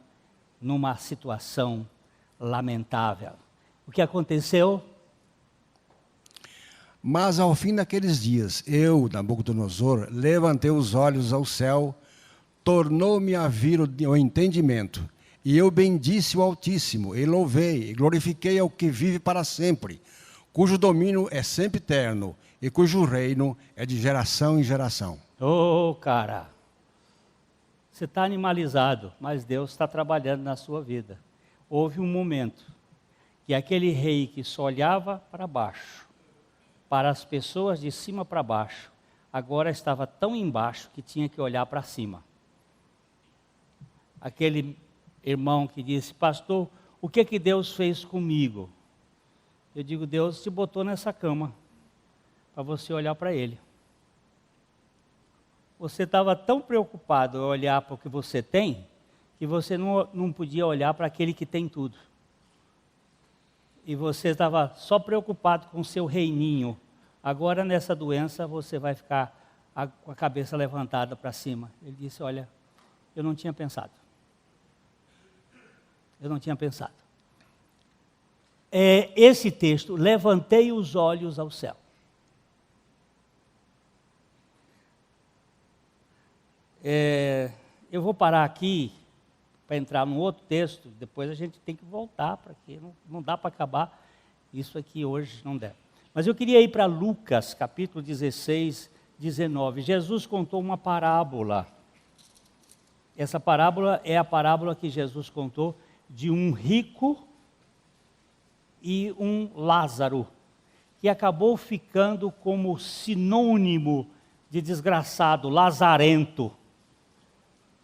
numa situação lamentável. O que aconteceu? Mas ao fim daqueles dias, eu, Nabucodonosor, levantei os olhos ao céu, tornou-me a vir o entendimento, e eu bendisse o Altíssimo, e louvei, e glorifiquei ao que vive para sempre, cujo domínio é sempre eterno, e cujo reino é de geração em geração. Cara, você está animalizado, mas Deus está trabalhando na sua vida. Houve um momento que aquele rei que só olhava para baixo, para as pessoas de cima para baixo, agora estava tão embaixo que tinha que olhar para cima. Aquele irmão que disse: pastor, o que Deus fez comigo? Eu digo: Deus te botou nessa cama para você olhar para Ele. você estava tão preocupado em olhar para o que você tem, que você não podia olhar para aquele que tem tudo. E você estava só preocupado com o seu reininho. Agora, nessa doença, você vai ficar com a cabeça levantada para cima. Ele disse, olha, eu não tinha pensado. Eu não tinha pensado. Esse texto, levantei os olhos ao céu. Eu vou parar aqui para entrar num outro texto, depois a gente tem que voltar, porque não dá para acabar isso aqui hoje, não der. Mas eu queria ir para Lucas, capítulo 16, 19. Jesus contou uma parábola. Essa parábola é a parábola que Jesus contou de um rico e um Lázaro, que acabou ficando como sinônimo de desgraçado, lazarento.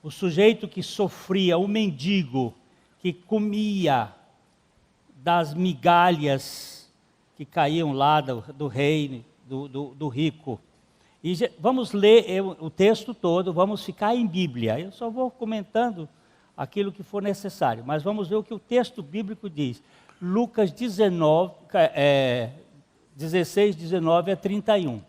O sujeito que sofria, o mendigo, que comia das migalhas que caíam lá do rei, do rico. E vamos ler o texto todo, vamos ficar em Bíblia. Eu só vou comentando aquilo que for necessário, mas vamos ver o que o texto bíblico diz. Lucas 16, 19 a 31.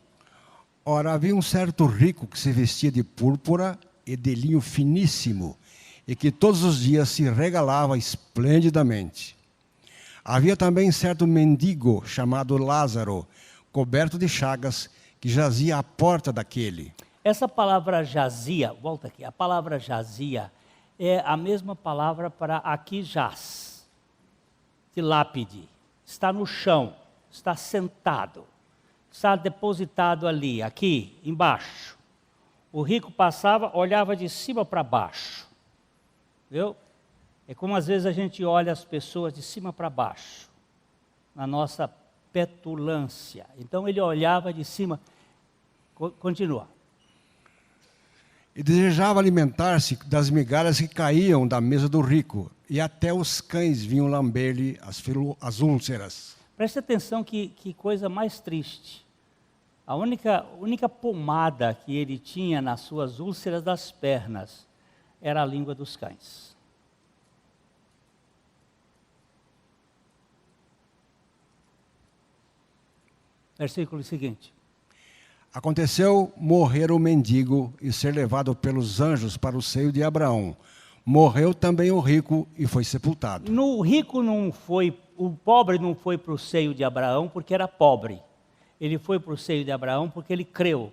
Ora, havia um certo rico que se vestia de púrpura e de linho finíssimo, e que todos os dias se regalava esplendidamente. Havia também certo mendigo chamado Lázaro, coberto de chagas, que jazia à porta daquele. Essa palavra jazia, volta aqui, a palavra jazia é a mesma palavra para aqui jaz, de lápide, está no chão, está sentado, está depositado ali, aqui, embaixo. O rico passava, olhava de cima para baixo, viu? É como às vezes a gente olha as pessoas de cima para baixo, na nossa petulância. Então ele olhava de cima, continua. E desejava alimentar-se das migalhas que caíam da mesa do rico, e até os cães vinham lamber-lhe as úlceras. Preste atenção que coisa mais triste. A única pomada que ele tinha nas suas úlceras das pernas era a língua dos cães. Versículo seguinte. Aconteceu morrer o mendigo e ser levado pelos anjos para o seio de Abraão. Morreu também o rico e foi sepultado. O pobre não foi para o seio de Abraão porque era pobre. Ele foi para o seio de Abraão porque ele creu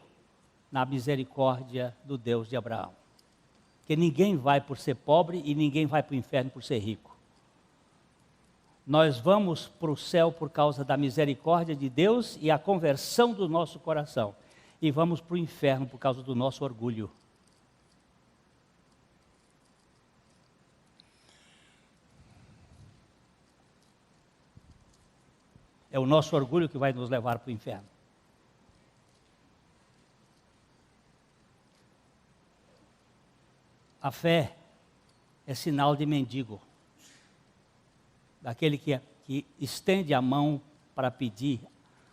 na misericórdia do Deus de Abraão. Porque ninguém vai por ser pobre e ninguém vai para o inferno por ser rico. Nós vamos para o céu por causa da misericórdia de Deus e a conversão do nosso coração. E vamos para o inferno por causa do nosso orgulho. É o nosso orgulho que vai nos levar para o inferno. A fé é sinal de mendigo. Daquele que estende a mão para pedir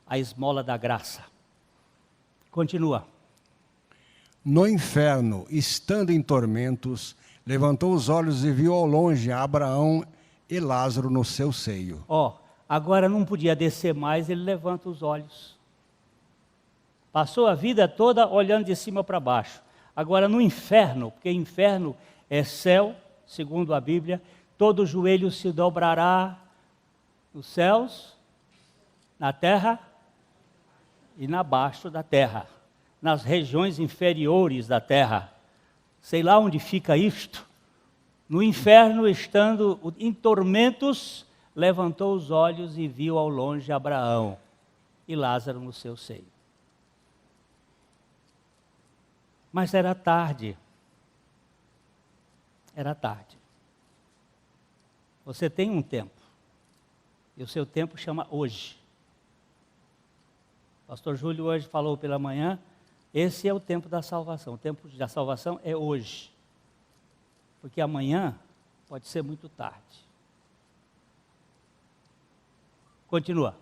a esmola da graça. Continua. No inferno, estando em tormentos, levantou os olhos e viu ao longe Abraão e Lázaro no seu seio. Agora não podia descer mais, ele levanta os olhos. Passou a vida toda olhando de cima para baixo. Agora no inferno, porque inferno é céu, segundo a Bíblia, todo joelho se dobrará nos céus, na terra e nabaixo da terra, nas regiões inferiores da terra. Sei lá onde fica isto. No inferno, estando em tormentos, levantou os olhos e viu ao longe Abraão e Lázaro no seu seio. Mas era tarde. Era tarde. Você tem um tempo. E o seu tempo chama hoje. O pastor Júlio hoje falou pela manhã, esse é o tempo da salvação. O tempo da salvação é hoje. Porque amanhã pode ser muito tarde. Continua.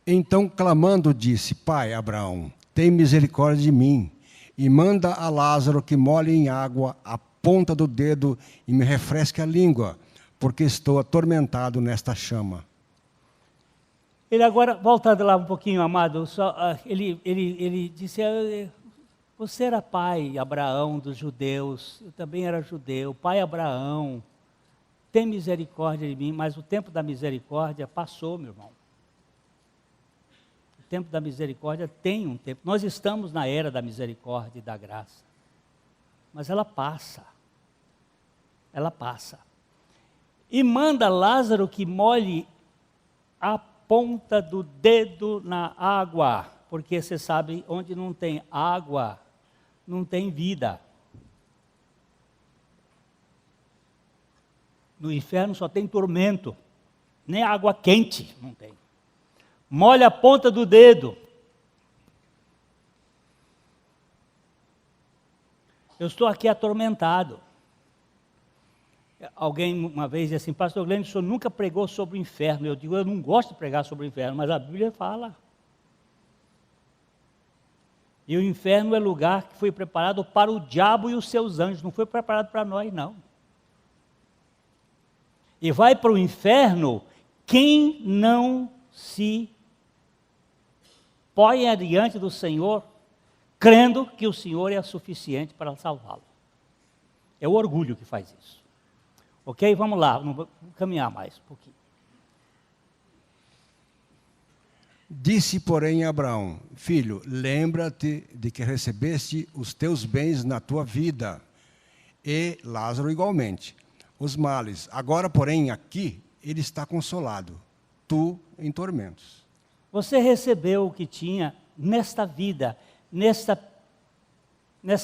Então, clamando, disse: Pai Abraão, tem misericórdia de mim, e manda a Lázaro que molhe em água a ponta do dedo e me refresque a língua, porque estou atormentado nesta chama. Ele agora, voltando lá um pouquinho, amado, ele disse, você era pai, Abraão, dos judeus, eu também era judeu, pai Abraão, tem misericórdia de mim, mas o tempo da misericórdia passou, meu irmão. O tempo da misericórdia tem um tempo. Nós estamos na era da misericórdia e da graça. Mas ela passa. Ela passa. E manda Lázaro que molhe a ponta do dedo na água. Porque você sabe, onde não tem água, não tem vida. No inferno só tem tormento. Nem água quente não tem. Molhe a ponta do dedo. Eu estou aqui atormentado. Alguém uma vez disse assim, pastor Glenn, o senhor nunca pregou sobre o inferno. Eu digo, eu não gosto de pregar sobre o inferno, mas a Bíblia fala. E o inferno é lugar que foi preparado para o diabo e os seus anjos, não foi preparado para nós, não. E vai para o inferno quem não se põe adiante do Senhor, crendo que o Senhor é suficiente para salvá-lo. É o orgulho que faz isso. Ok? Vamos lá, vamos caminhar mais um pouquinho. Disse, porém, Abraão, filho, lembra-te de que recebeste os teus bens na tua vida, e Lázaro igualmente, os males. Agora, porém, aqui, ele está consolado, tu em tormentos. Você recebeu o que tinha nesta vida, nessa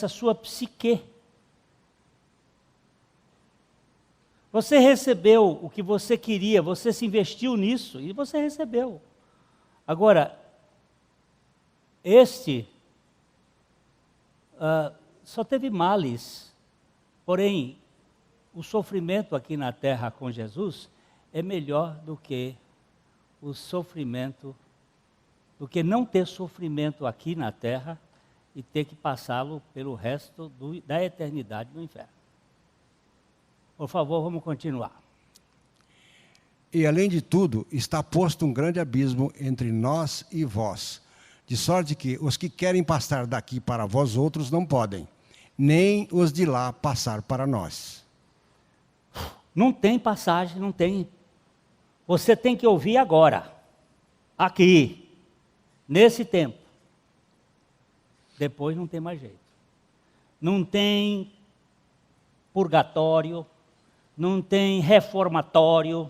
sua psique. Você recebeu o que você queria, você se investiu nisso e você recebeu. Agora, só teve males, porém, o sofrimento aqui na terra com Jesus é melhor do que o sofrimento, do que não ter sofrimento aqui na terra e ter que passá-lo pelo resto da eternidade no inferno. Por favor, vamos continuar. E além de tudo, está posto um grande abismo entre nós e vós, de sorte que os que querem passar daqui para vós outros não podem, nem os de lá passar para nós. Não tem passagem, não tem. Você tem que ouvir agora, aqui, nesse tempo. Depois não tem mais jeito. Não tem purgatório, não tem reformatório,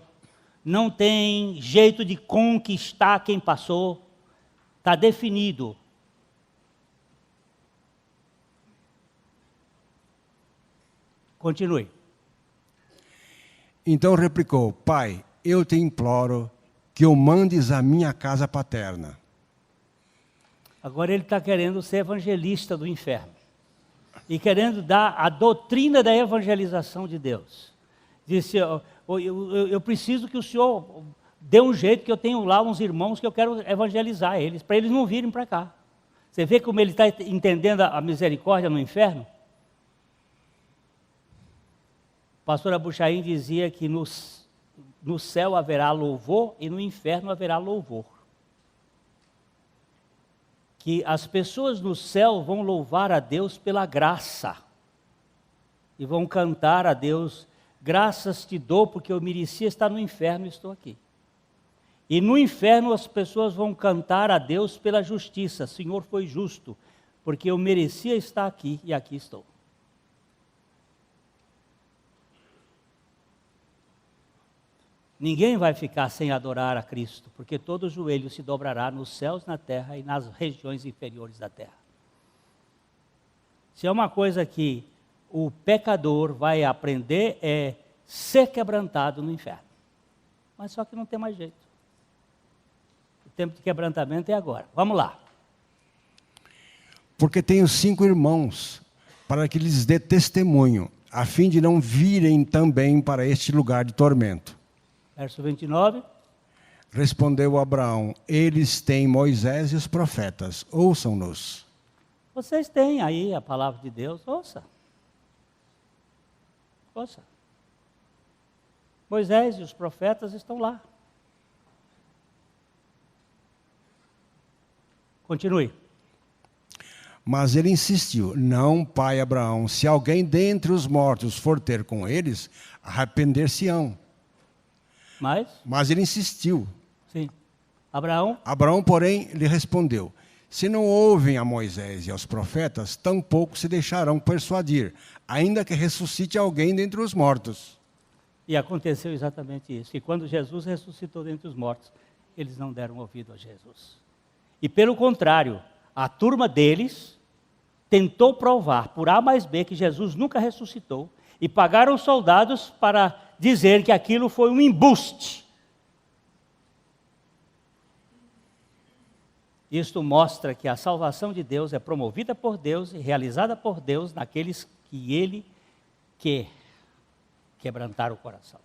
não tem jeito de conquistar quem passou. Está definido. Continue. Então replicou, pai, eu te imploro que o mandes à minha casa paterna. Agora ele está querendo ser evangelista do inferno. E querendo dar a doutrina da evangelização de Deus. Disse, eu preciso que o senhor dê um jeito, que eu tenho lá uns irmãos que eu quero evangelizar eles, para eles não virem para cá. Você vê como ele está entendendo a misericórdia no inferno? O pastor Abuchaim dizia que no céu haverá louvor e no inferno haverá louvor. Que as pessoas no céu vão louvar a Deus pela graça. E vão cantar a Deus, graças te dou porque eu merecia estar no inferno e estou aqui. E no inferno as pessoas vão cantar a Deus pela justiça. Senhor foi justo, porque eu merecia estar aqui e aqui estou. Ninguém vai ficar sem adorar a Cristo, porque todo joelho se dobrará nos céus, na terra e nas regiões inferiores da terra. Se é uma coisa que o pecador vai aprender é ser quebrantado no inferno. Mas só que não tem mais jeito. O tempo de quebrantamento é agora. Vamos lá. Porque tenho 5 irmãos, para que lhes dê testemunho, a fim de não virem também para este lugar de tormento. Verso 29. Respondeu Abraão, eles têm Moisés e os profetas, ouçam-nos. Vocês têm aí a palavra de Deus, ouça. Ouça. Moisés e os profetas estão lá. Continue. Mas ele insistiu: não, pai Abraão, se alguém dentre os mortos for ter com eles, arrepender-se-ão. Mas ele insistiu. Sim. Abraão, porém, lhe respondeu: se não ouvem a Moisés e aos profetas, tampouco se deixarão persuadir, ainda que ressuscite alguém dentre os mortos. e aconteceu exatamente isso, que quando Jesus ressuscitou dentre os mortos, eles não deram ouvido a Jesus. E pelo contrário, a turma deles tentou provar por A mais B que Jesus nunca ressuscitou e pagaram soldados para dizer que aquilo foi um embuste. Isto mostra que a salvação de Deus é promovida por Deus e realizada por Deus naqueles que Ele quer quebrantar o coração.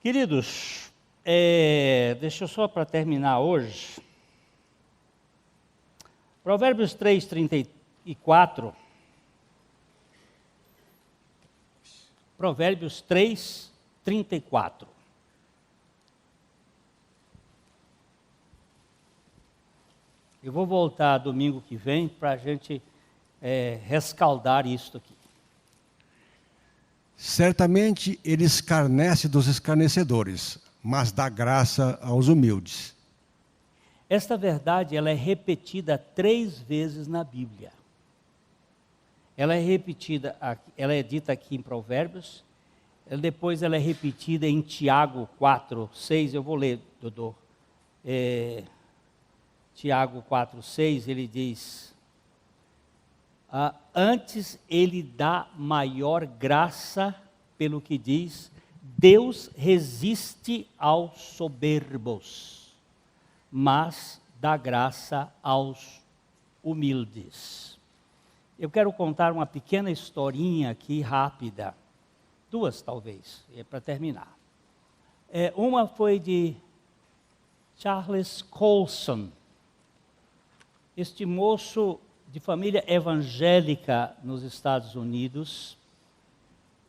Queridos, deixa eu só para terminar hoje. Provérbios 3, 34. Provérbios 3, 34. Eu vou voltar domingo que vem para a gente rescaldar isto aqui. Certamente ele escarnece dos escarnecedores, mas dá graça aos humildes. Esta verdade ela é repetida 3 vezes na Bíblia. Ela é repetida, ela é dita aqui em Provérbios, depois ela é repetida em Tiago 4, 6, eu vou ler, Dodô. Tiago 4, 6, ele diz: antes ele dá maior graça, pelo que diz, Deus resiste aos soberbos, mas dá graça aos humildes. Eu quero contar uma pequena historinha aqui, rápida. 2 talvez, para terminar. Uma foi de Charles Colson. Este moço de família evangélica nos Estados Unidos,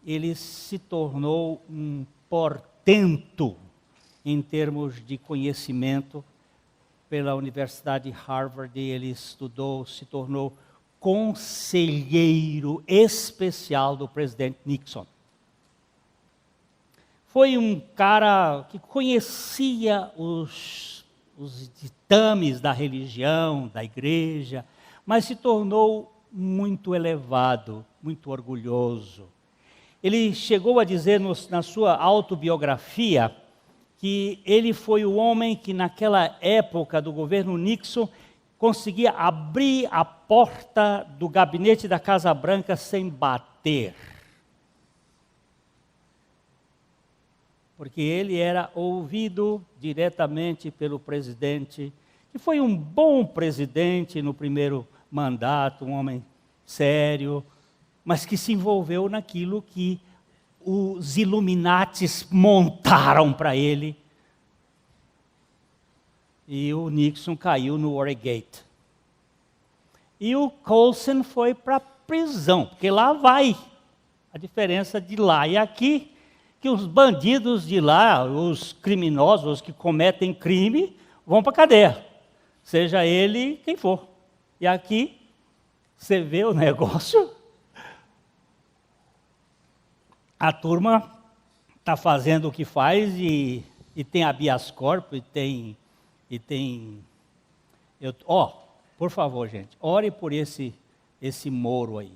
ele se tornou um portento em termos de conhecimento pela Universidade de Harvard. Ele estudou, se tornou conselheiro especial do presidente Nixon. Foi um cara que conhecia os ditames da religião, da igreja, mas se tornou muito elevado, muito orgulhoso. Ele chegou a dizer na sua autobiografia que ele foi o homem que naquela época do governo Nixon conseguia abrir a porta do gabinete da Casa Branca sem bater. Porque ele era ouvido diretamente pelo presidente, que foi um bom presidente no primeiro mandato, um homem sério, mas que se envolveu naquilo que os Illuminatis montaram para ele. E o Nixon caiu no Watergate. E o Colson foi para a prisão, porque lá vai. A diferença de lá e aqui, que os bandidos de lá, os criminosos, os que cometem crime, vão para a cadeia, seja ele quem for. E aqui, você vê o negócio, a turma está fazendo o que faz e tem habeas corpus, e tem por favor, gente, ore por esse Moro aí.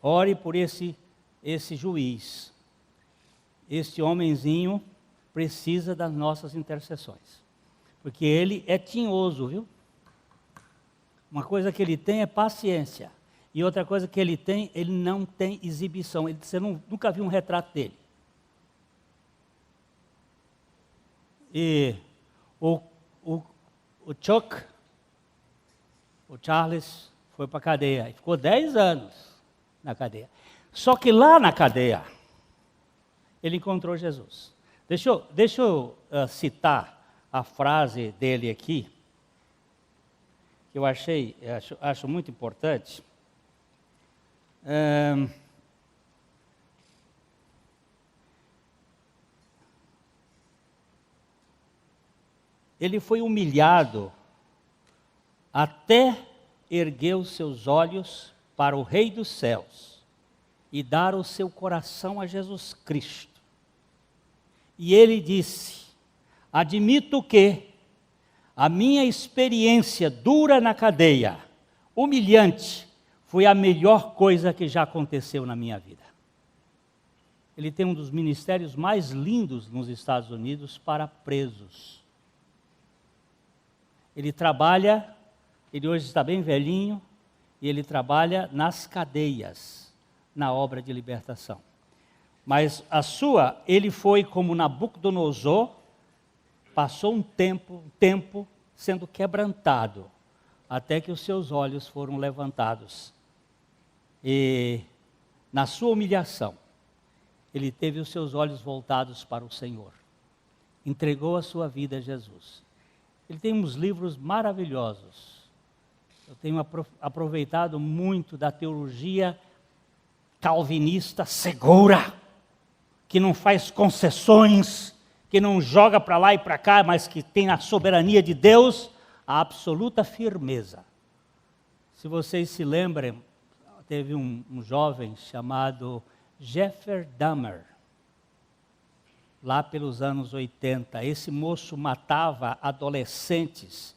Ore por esse juiz. Este homenzinho precisa das nossas intercessões, porque ele é tinhoso, viu? Uma coisa que ele tem é paciência, e outra coisa que ele não tem exibição. Você nunca viu um retrato dele. E o Chuck, o Charles, foi para a cadeia, e ficou 10 anos na cadeia. Só que lá na cadeia, ele encontrou Jesus. Deixa eu citar a frase dele aqui, que eu acho muito importante. Ele foi humilhado até erguer os seus olhos para o Rei dos céus e dar o seu coração a Jesus Cristo. E ele disse: admito que a minha experiência dura na cadeia, humilhante, foi a melhor coisa que já aconteceu na minha vida. Ele tem um dos ministérios mais lindos nos Estados Unidos para presos. Ele hoje está bem velhinho, e ele trabalha nas cadeias, na obra de libertação. Mas ele foi como Nabucodonosor, passou um tempo sendo quebrantado, até que os seus olhos foram levantados. E na sua humilhação, ele teve os seus olhos voltados para o Senhor. Entregou a sua vida a Jesus. Ele tem uns livros maravilhosos. Eu tenho aproveitado muito da teologia calvinista segura, que não faz concessões, que não joga para lá e para cá, mas que tem a soberania de Deus, a absoluta firmeza. Se vocês se lembram, teve um jovem chamado Jeffrey Dahmer, lá pelos anos 80. Esse moço matava adolescentes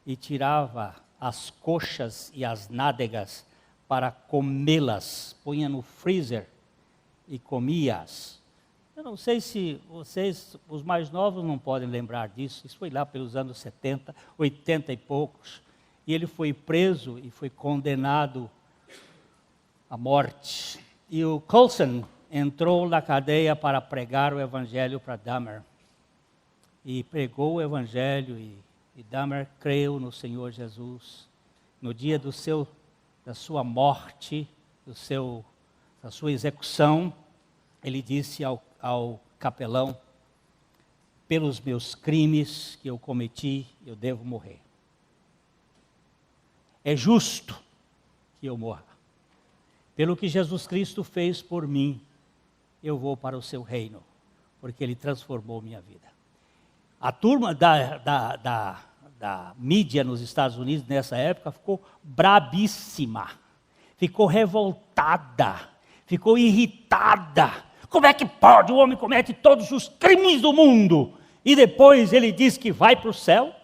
e tirava as coxas e as nádegas para comê-las, punha no freezer e comia-as. Eu não sei se vocês, os mais novos, não podem lembrar disso. Isso foi lá pelos anos 70, 80 e poucos. E ele foi preso e foi condenado à morte. E o Colson entrou na cadeia para pregar o evangelho para Dahmer. E pregou o evangelho e Dahmer creu no Senhor Jesus. No dia da sua morte, da sua execução, ele disse ao capelão: pelos meus crimes que eu cometi, eu devo morrer. É justo que eu morra. Pelo que Jesus Cristo fez por mim, eu vou para o seu reino, porque ele transformou minha vida. A turma da mídia nos Estados Unidos nessa época ficou brabíssima, ficou revoltada, ficou irritada. Como é que pode? O homem comete todos os crimes do mundo e depois ele diz que vai para o céu?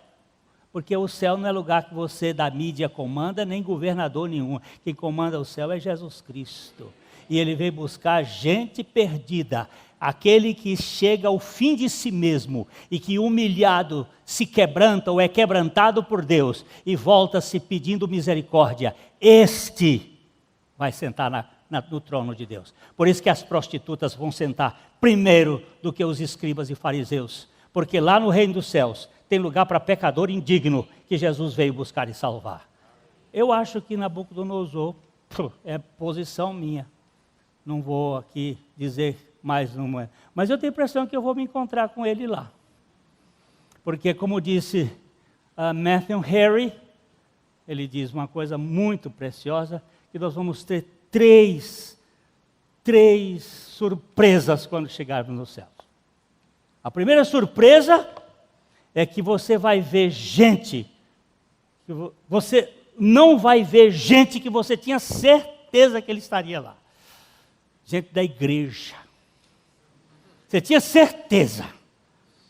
Porque o céu não é lugar que você da mídia comanda, nem governador nenhum. Quem comanda o céu é Jesus Cristo. E ele veio buscar gente perdida, aquele que chega ao fim de si mesmo e que humilhado se quebranta ou é quebrantado por Deus e volta-se pedindo misericórdia. Este vai sentar no trono de Deus. Por isso que as prostitutas vão sentar primeiro do que os escribas e fariseus, porque lá no reino dos céus tem lugar para pecador indigno que Jesus veio buscar e salvar. Eu acho que Nabucodonosor é posição minha. Não vou aqui dizer mais uma, mas eu tenho a impressão que eu vou me encontrar com ele lá. Porque, como disse Matthew Henry, ele diz uma coisa muito preciosa, que nós vamos ter três surpresas quando chegarmos no céu. A primeira surpresa é que você vai ver gente, você não vai ver gente que você tinha certeza que ele estaria lá. Gente da igreja. Você tinha certeza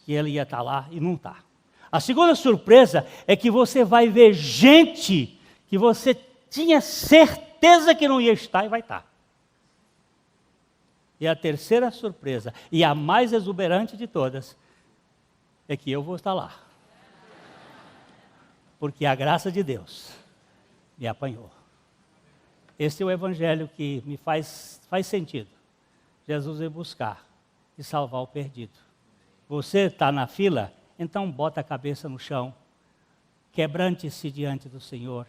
que ele ia estar lá e não está. A segunda surpresa é que você vai ver gente que você tinha certeza que não ia estar e vai estar. E a terceira surpresa, e a mais exuberante de todas, é que eu vou estar lá. Porque a graça de Deus me apanhou. Esse é o evangelho que me faz sentido. Jesus veio buscar e salvar o perdido. Você está na fila? Então bota a cabeça no chão, quebrante-se diante do Senhor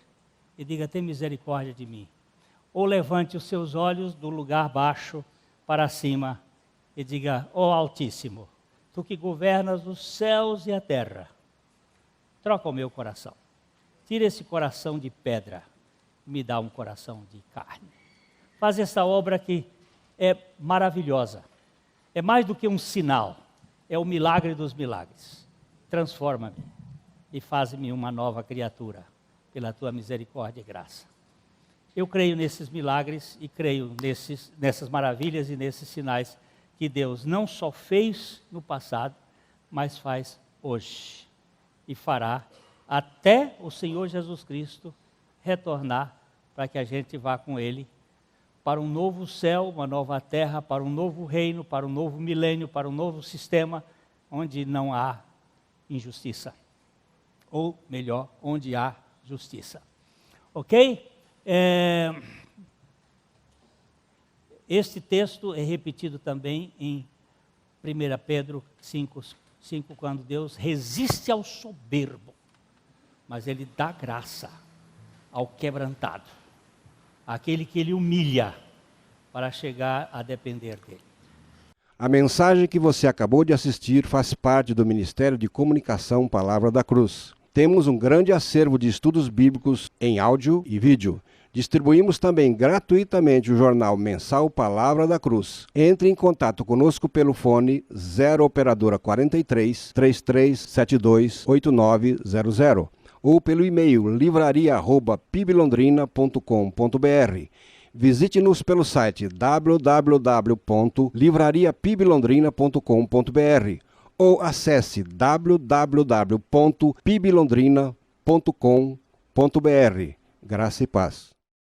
e diga: tem misericórdia de mim. Ou levante os seus olhos do lugar baixo para cima e diga: ó Altíssimo, Tu que governas os céus e a terra, troca o meu coração. Tira esse coração de pedra, me dá um coração de carne. Faz essa obra que é maravilhosa. É mais do que um sinal, é o milagre dos milagres. Transforma-me e faz-me uma nova criatura, pela tua misericórdia e graça. Eu creio nesses milagres e creio nessas maravilhas e nesses sinais que Deus não só fez no passado, mas faz hoje. E fará até o Senhor Jesus Cristo retornar para que a gente vá com Ele para um novo céu, uma nova terra, para um novo reino, para um novo milênio, para um novo sistema, onde não há injustiça. Ou melhor, onde há justiça. Ok? Este texto é repetido também em 1 Pedro 5, quando Deus resiste ao soberbo, mas Ele dá graça ao quebrantado, àquele que Ele humilha para chegar a depender dEle. A mensagem que você acabou de assistir faz parte do Ministério de Comunicação Palavra da Cruz. Temos um grande acervo de estudos bíblicos em áudio e vídeo. Distribuímos também gratuitamente o jornal mensal Palavra da Cruz. Entre em contato conosco pelo fone 0 operadora 43 3372 8900 ou pelo e-mail livraria@piblondrina.com.br. Visite-nos pelo site www.livrariapiblondrina.com.br ou acesse www.piblondrina.com.br. Graça e paz.